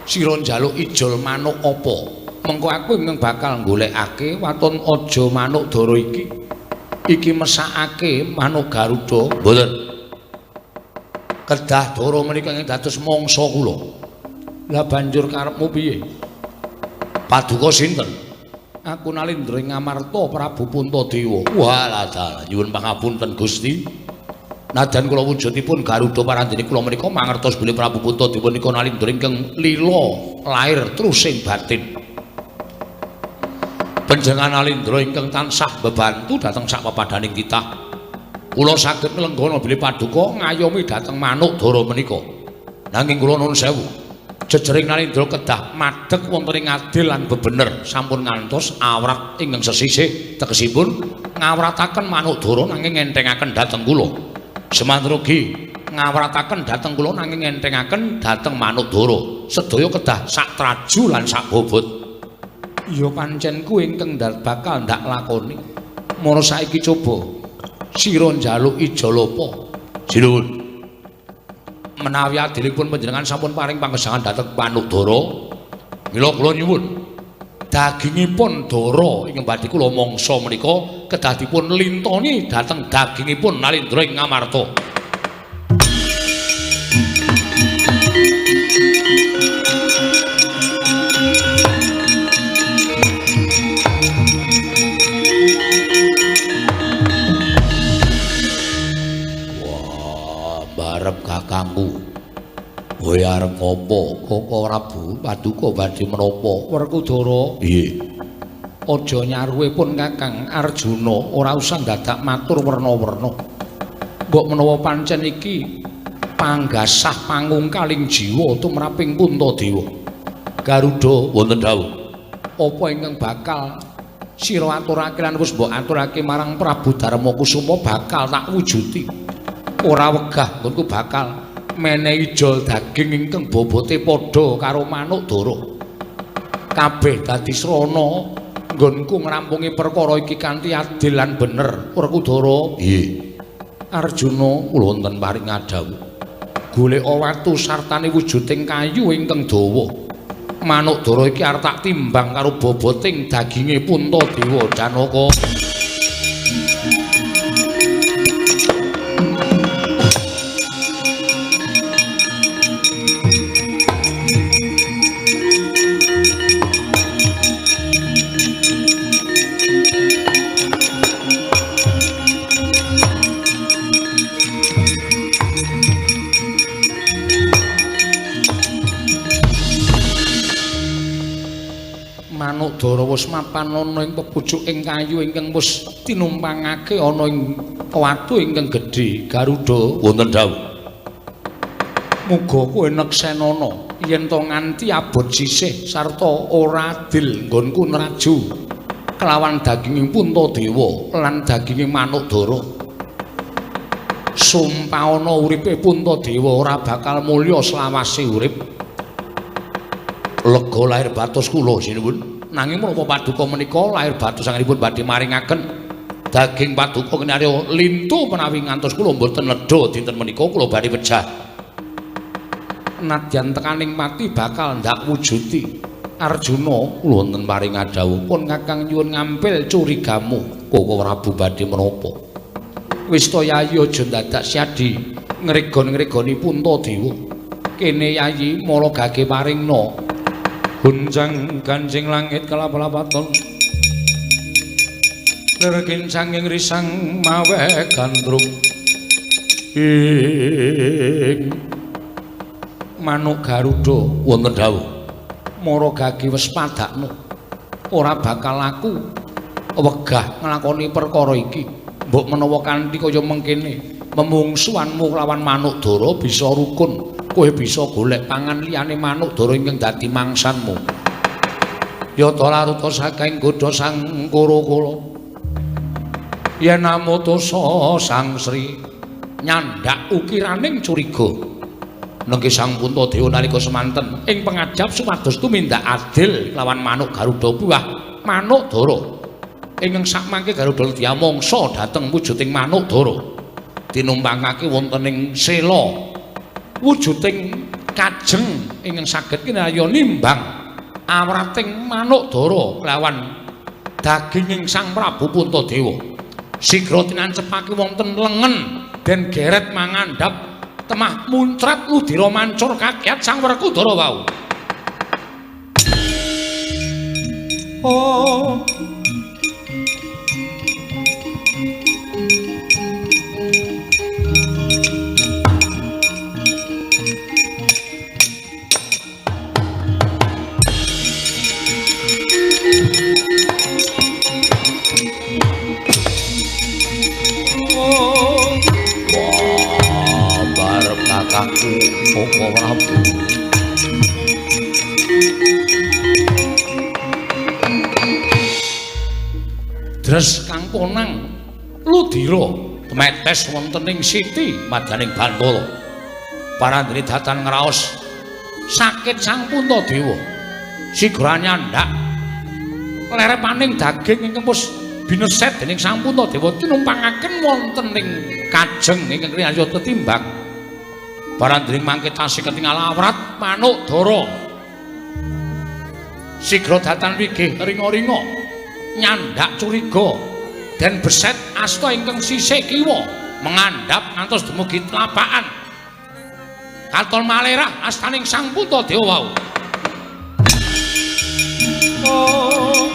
Sira njaluk ijol manuk apa? Mengko aku ingkang bakal golekake waton aja manuk Dara iki. Iki mesakake manuk Garuda. Mboten. Kedah Dara menika ing dados mangsa kula. Lah banjur karepmu piye? Paduka sinten? Aku Nalindra Ngamarta Prabu Puntadewa. Walah dalah nyuwun pangapunten Gusti. Najan kula wujudipun Garuda parandene kula menika mangertos bilih Prabu Puntadewa nika Nalindra ingkang lila lair terus ing batin. Panjenengan Nalindra ingkang tansah bebantu dhateng sak pepadaning titah. Kula saged nglenggana bilih Paduka ngayomi dhateng manuk Dara menika. Nanging kula nuwun sewu. Jejering Nalindra kedah madheg wonten ing adil lan bebener sampun ngantos awrat ingkang sesisih tegesipun ngawrataken manuk Dara nanging enthengaken dhateng kula. Semantrogi ngawrataken dhateng kula nanging enthengaken dhateng manuk Dara. Sedaya kedah sak traju lan sak bobot. Ya pancen kuwi ingkang bakal ndak lakoni. Mara saiki coba sira njaluk ijol apa? Sinuwun. Menawi adilipun panjenengan sampun paring panggesangan dhateng manuk Dara, mila kula nyuwun dagingipun Dara ingkang badhe kula mangsa menika kedah dipun lintoni dhateng dagingipun Nalindra ing Ngamarta. Arep kakangku. Kowe arep ngopo? Kok ora Bu Paduka badhe menapa? Werkudara. Nggih. Aja nyaruhe pun Kakang Arjuna, ora usah dadak matur werna-werna. Mbok menawa pancen iki panggasah pangungkaling jiwa tumraping Puntadewa. Garuda wonten dawuh. Apa ingkang bakal sira aturake lan wis mbok aturake marang Prabu Darmakusuma bakal tak wujuti. Ora wegah nggonku bakal menehi ijol daging ingkang bobote padha karo manuk Dara. Kabeh dadi srana nggonku ngrampungi perkara iki kanthi adil lan bener. Werkudara. Nggih. Arjuna kula wonten paring adhawuh. Goleka watu sartane wujuding kayu ingkang dawa. Manuk Dara iki arep tak timbang karo boboting daginge Puntadewa Janaka. Manuk Dara wis mapan ana ing pepucuking kayu ingkang wis tinumpangake ana ing watu ingkang gedhe Garuda wonten dawuh. Muga kowe neksenana yen to nganti abot sisih sarta ora adil nggonku nraju kelawan daginging Puntadewa lan daginging Manuk Dara. Sumpah ana uripe Puntadewa ora bakal mulya selawase urip. Lega lahir batos kula sinuwun. Nanging menapa paduka menika lahir batos sanganipun badhe maringaken daging paduka kinarya lintu menawi ngantos kula mboten nedha dinten menika kula badhe pejah. Nadyan tekaning mati bakal ndak wujuti. Arjuna kula wonten paring adhawuh pun Kakang nyuwun ngampil curigamu Koko Prabu badhe menapa. Wis to Yayi aja dadak siadi ngregon-ngregoni Puntadewa. Kene Yayi mala gage paringna Gunjang ganjing langit kelap-lapaton lergin sanging risang mawe gandrung ing Manuk Garuda wonten dawuh mara gagi wis padakno ora bakal aku wegah nglakoni perkara iki mbok menawa kanthi kaya mengkene memungsuanmu lawan Manuk Dara bisa rukun kowe bisa golek pangan liyane Manuk Dara ingkang dadi mangsanmu. Yata laruta saking godha sang Kurakala. Yen namutusa Sang Sri nyandak ukiraning curiga. Nengke Sang Puntadewa nalika semanten ing pangajap supados tumindak adil lawan Manuk Garuda buah Manuk Dara. Ingkang sakmangke Garuda diamangsa dhateng wujuding Manuk Dara. Tinumpangake wonten ing sela wujuding kajeng ingkang saged kinarya nimbang awrating Manuk Dara lawan daginging Sang Prabu Puntadewa. Sigra tinancepake wonten lengen den geret mangandhap temah muncrat ludira mancur kakiat Sang Werkudara wau. Oh Kakangku Koko Prabu Dres kang ponang ludira temetes wonten ing siti madaning Bantala parandene datan ngraos sakit Sang Puntadewa sigra nyandak lerepaning daging ingkang wis bineset dening Sang Puntadewa tinumpangaken wonten ing kajeng ingkang kriya tetimbang barandring mangke tasih ketingal awrat Manuk Dara. Sigra datan wigih ringa-ringa nyandak curiga den beset asta ingkang sisih kiwa mengandhap ngantos dumugi tlapakan. Katon malerah astaning Sang Puntadewa wau. Oh.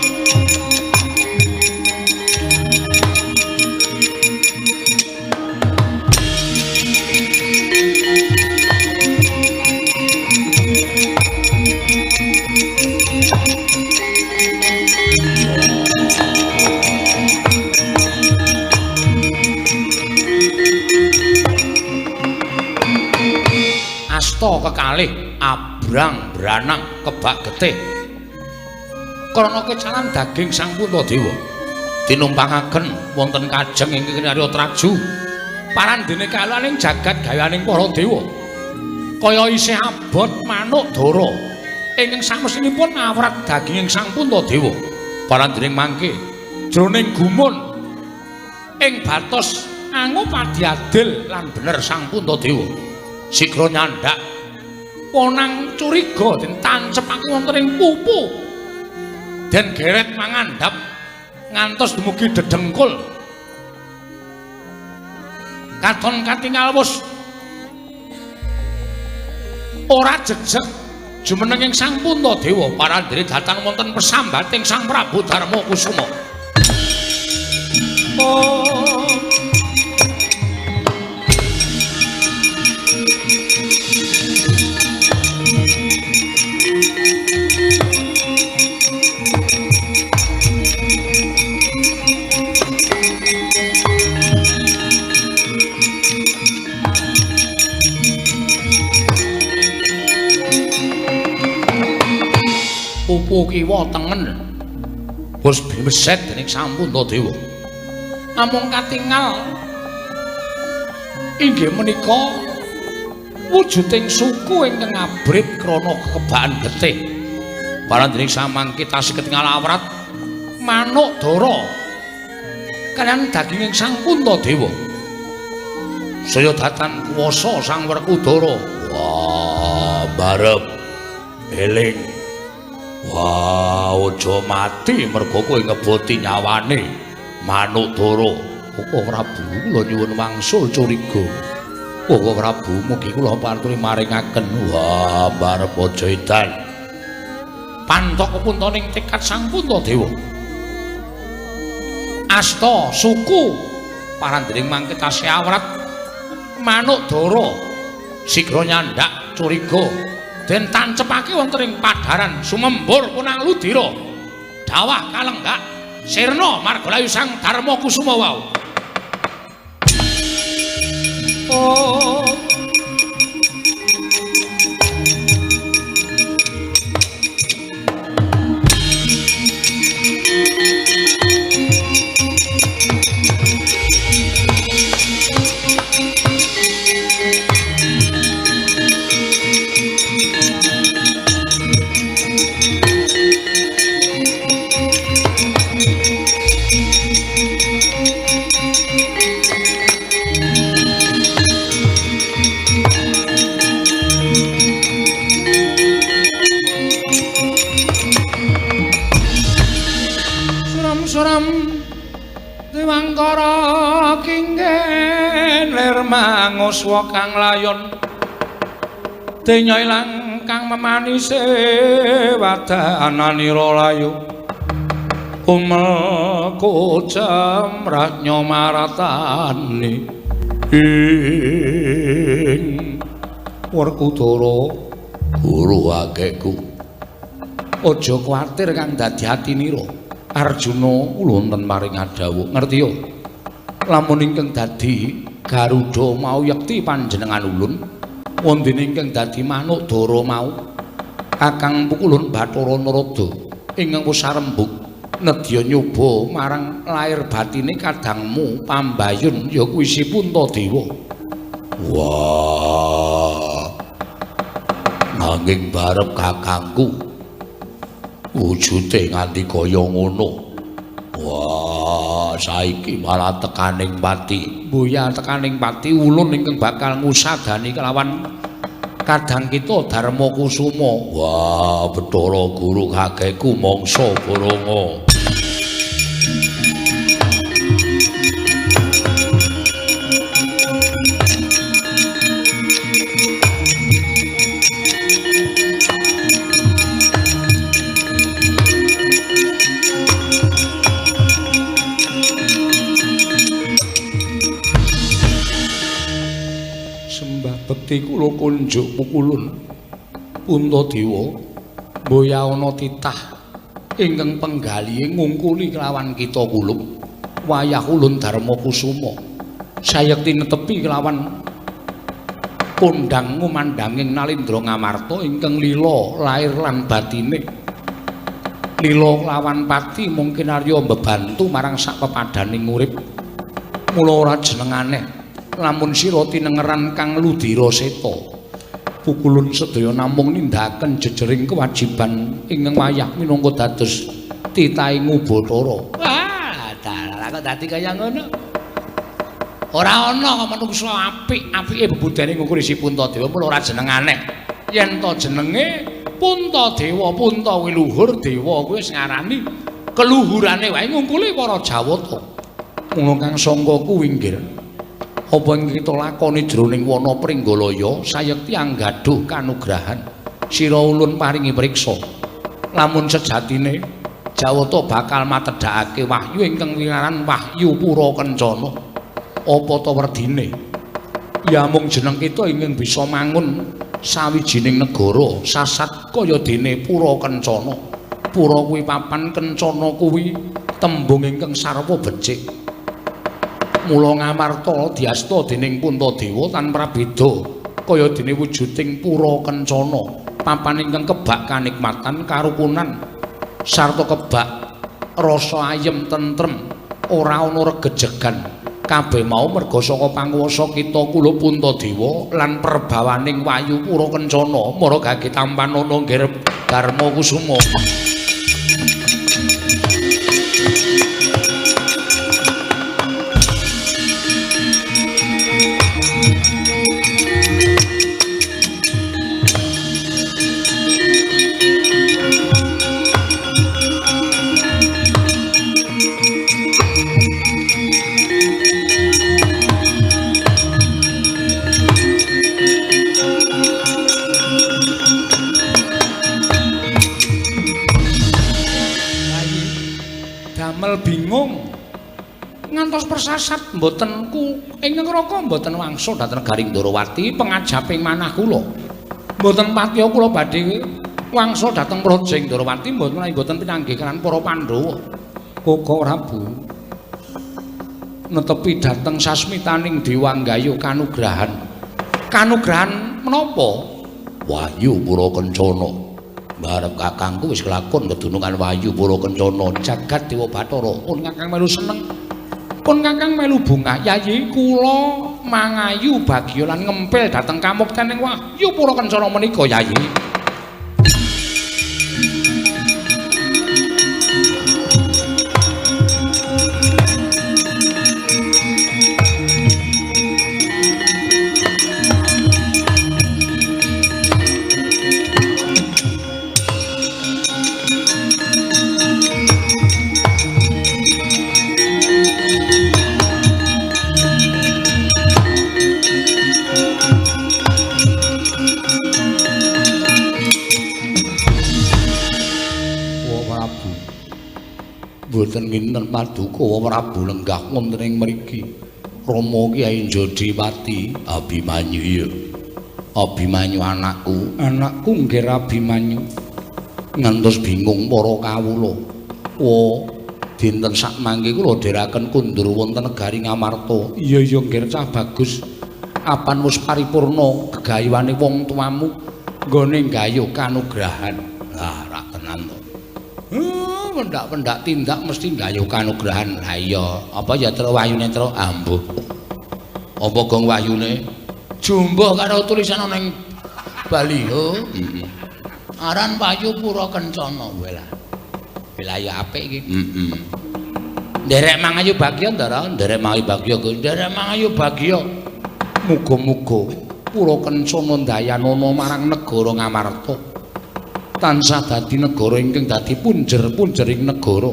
Asta kekalih abrang branang kebak getih krana kecalan daging Sang Puntadewa tinumpangaken wonten kajeng ingkang kinarya traju parandene kalaning jagat gayaning para dewa kaya isih abot Manuk Dara ingkang samestinipun awrat daging Sang Puntadewa parandene mangke jroning gumun ing batos angu padi adil lan bener Sang Puntadewa sigra nyandak Onang curiga den tancepake wonten ing pupu. Den geret mangandhap ngantos dumugi dedengkul. Katon katingal wus ora jejeg jumeneng ing Sang Puntadewa parandene datang wonten pesambating Sang Prabu Darmakusuma. Pupu kiwa tengen wis bimeset dening Sang Puntadewa. Namung katingal inggih menika wujuding suku ingkang abrit krana kekebaan getih. Parandene samangke tasih ketingal awrat manuk dara kaliyan daginging Sang Puntadewa. Saya datan kuwasa Sang Werkudara. Wah, barep eling. Wah, aja mati mergo kowe ngeboti nyawane manuk dara. Kok Prabu kula nyuwun wangsul curiga. Kok Prabu mugi kula pantune maringaken. Wah, barep aja edan. Pantok puntaning tekad Sang Puntadewa. Asta suku parandening mangke tasih awrat manuk dara sigra nyandak curiga. Den tancepake wonten ing padharan sumembur punang ludira dawah kalenggak sirna margalayu Sang Darmakusuma wau. Oh Dewangkara kinggen lir manguswa kang layon denya ilang kang memanise wadananira layu umel jamrat nyomaratani ing Werkudara guru ageku aja kuwatir kang dadi atinira. Arjuna kula wonten maring adhawuh ngerti yo lamun ingkang dadi Garuda mau yekti panjenengan ulun wondene ingkang dadi manuk dara mau Kakang Pukulun Bathara Narada ingkang wis sarembug nedya nyoba marang lair batine kadangmu Pambayun ya kuwi Si Puntadewa. Wah nanging barep kakangku wujude nganti kaya ngono. Wah, saiki malah tekaning pati. Mboya tekaning pati ulun ingkang bakal ngusadani kelawan kadang kita Darmakusuma. Wah, Bathara Guru kageku mangsa Baranga. Bekti kula kunjuk Pukulun Puntadewa mboya ana titah ingkang penggalihe ngungkuli kelawan kita kulub wayah ulun Darmakusuma sayekti netepi kelawan kondang ngumandanging Nalindra Ngamarta ingkang lila lair lan batine lila kelawan pati mungkin arya mbebantu marang sak pepadaning urip mula ora jenengane lamun sira tinengeran kang ludira seta Pukulun sedaya namung nindakaken jejering kewajiban ingkang wayah minangka dados titahing Bathara. Wah, dalah kok dadi kaya ngono. Ora ana kok manungsa apik-apike bebudane ngukuri Si Puntadewa mula ora jenengane. yen to jenenge Puntadewa, Punta kuwi luhur, dewa kuwi wis ngarani keluhurane wae ngungkuli para Jawata. Mula kang sangka kuwi nggih. Apa ing kita lakoni jroning wana Pringgalaya sayekti anggaduh kanugrahan. Sira ulun paringi priksa. Lamun sejatine Jawata bakal matedhakake wahyu ingkang wiraran wahyu Pura Kencana. Apa ta werdine? Ya mung jeneng kita ingkang bisa mangun sawijining negara sasat kaya dene Pura Kencana. Pura kuwi papan, Kencana kuwi tembung ingkang sarwa becik. Mula Ngamarta diasta dening Puntadewa tanpa beda kaya dene wujuding Pura Kencana, papan ingkang kebak kanikmatan, karukunan sarta kebak rasa ayem tentrem, ora ana regejegan. Kabeh mau merga saka panguwasa kita kula Puntadewa lan perbawaning wayu Pura Kencana maragake tampan ana nggih Darma Kusuma. Bingung ngantos persasat mboten ingkang raka mboten wangsul dhateng Garing Ndarawati pengajaping manah kula mboten patiya kula badhe wangsul dhateng Projeng Ndarawati mboten pinanggih kan para Pandhawa Koko Prabu netepi dhateng sasmitaning Dewanggaya kanugrahan menapa wahyu Pura Kencana. Barep kakangku wis kelakon kedunungan wayu Pura Kencana jagat Dewa Bathara pun kakang melu seneng pun kakang melu bungah yayi kula mangayu bagya lan ngempil dhateng kamuktening wahyu Pura Kencana menika yayi. Boten kinten paduka Prabu lenggah wonten ing mriki. Rama Kyai Jodhiwati Abimanyu ya. Abimanyu anakku nggih Abimanyu. Ngantos bingung para kawula. Dinten sak mangke kula dherekaken kundur wonten negari Ngamarta. Iya nggih cah bagus. Apan wis paripurna gegayuhane wong tuamu nggone gayuh kanugrahan. Lah ra tenan to. Pendak-pendak tindak mesti gayuh kanugrahan. Lah iya, apa ya terus wayune terus ambuh. Apa gong wayune jumbuh karo tulisan ning baliho. Heeh. Aran Wayu Pura Kencana kowe lah. Lah ya apik iki. Heeh. Nderek mangayu bagya ndara, nderek mangayu bagya, nderek mangayu bagya. Muga-muga Pura Kencana ndayanana marang negara Ngamarta. Tansah dadi negara ingkang dadi punjer-punjering negara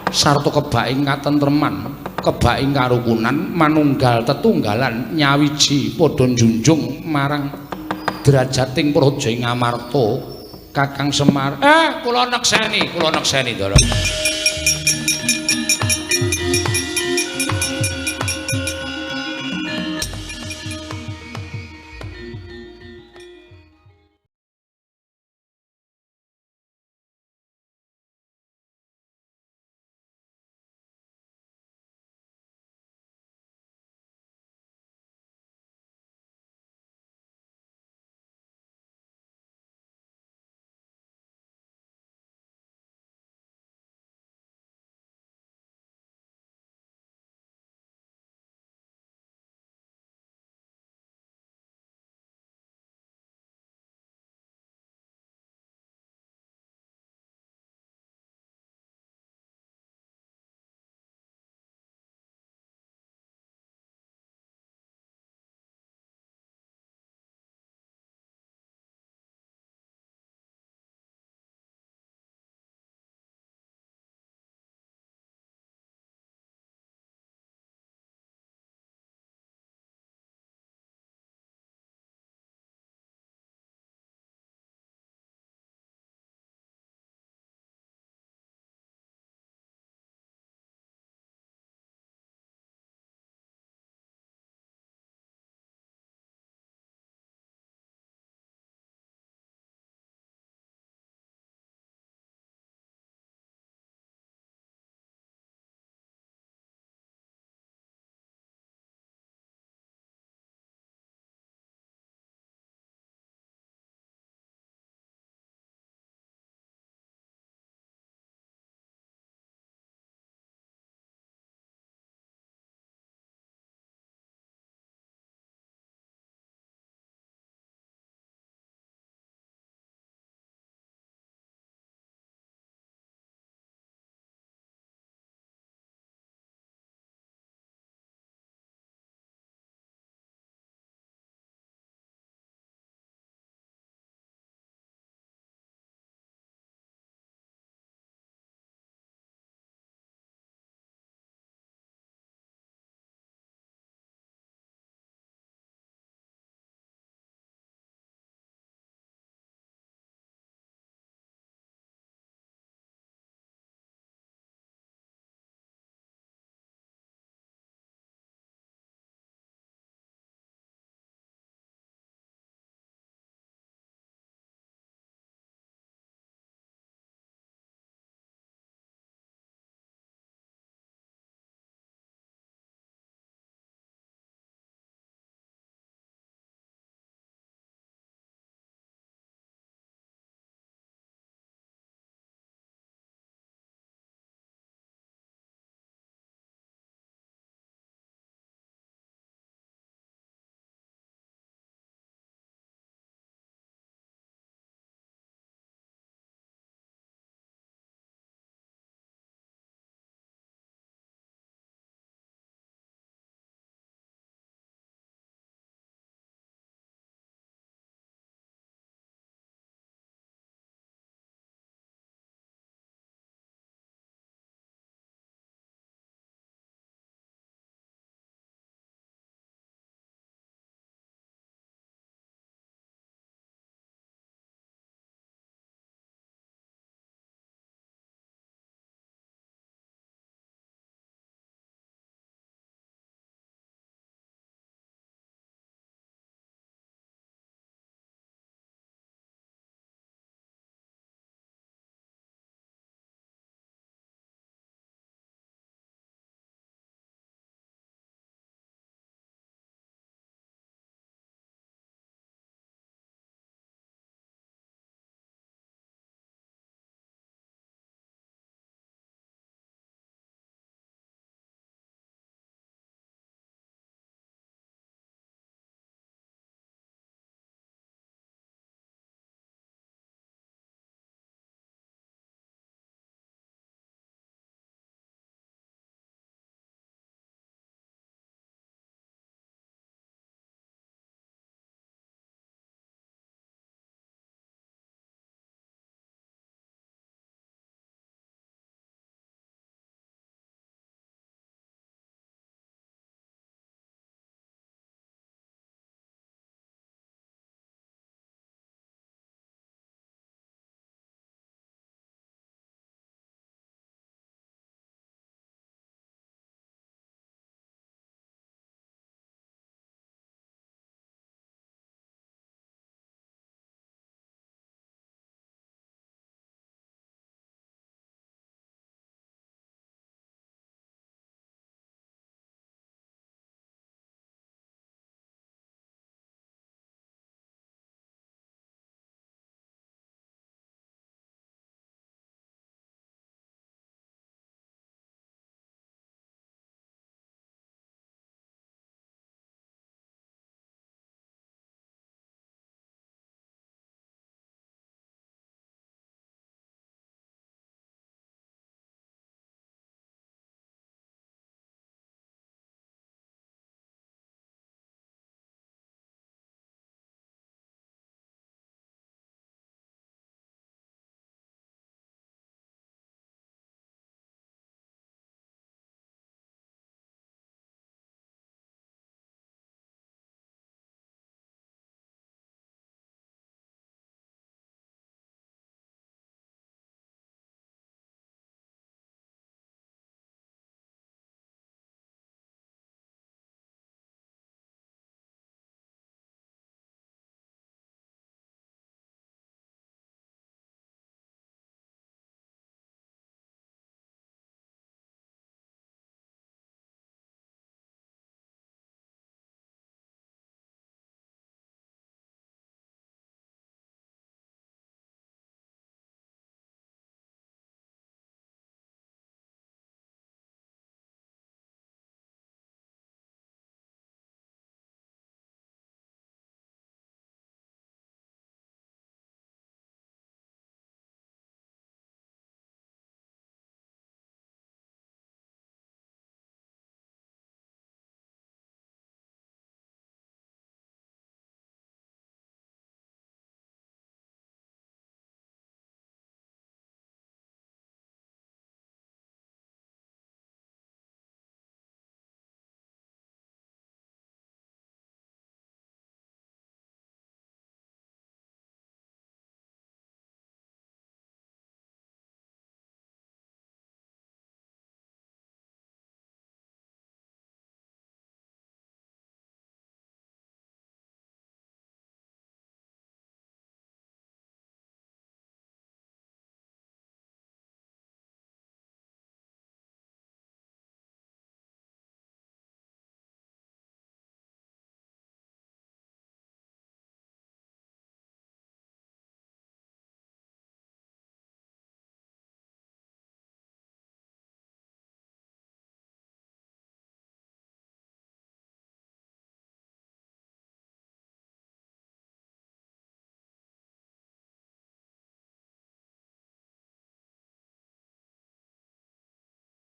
sarta kebaking katentreman, kebaking karukunan, manunggal tetunggalan nyawiji padha njunjung marang derajating Praja Ngamarta. Kakang Semar kula nekseni Ndara.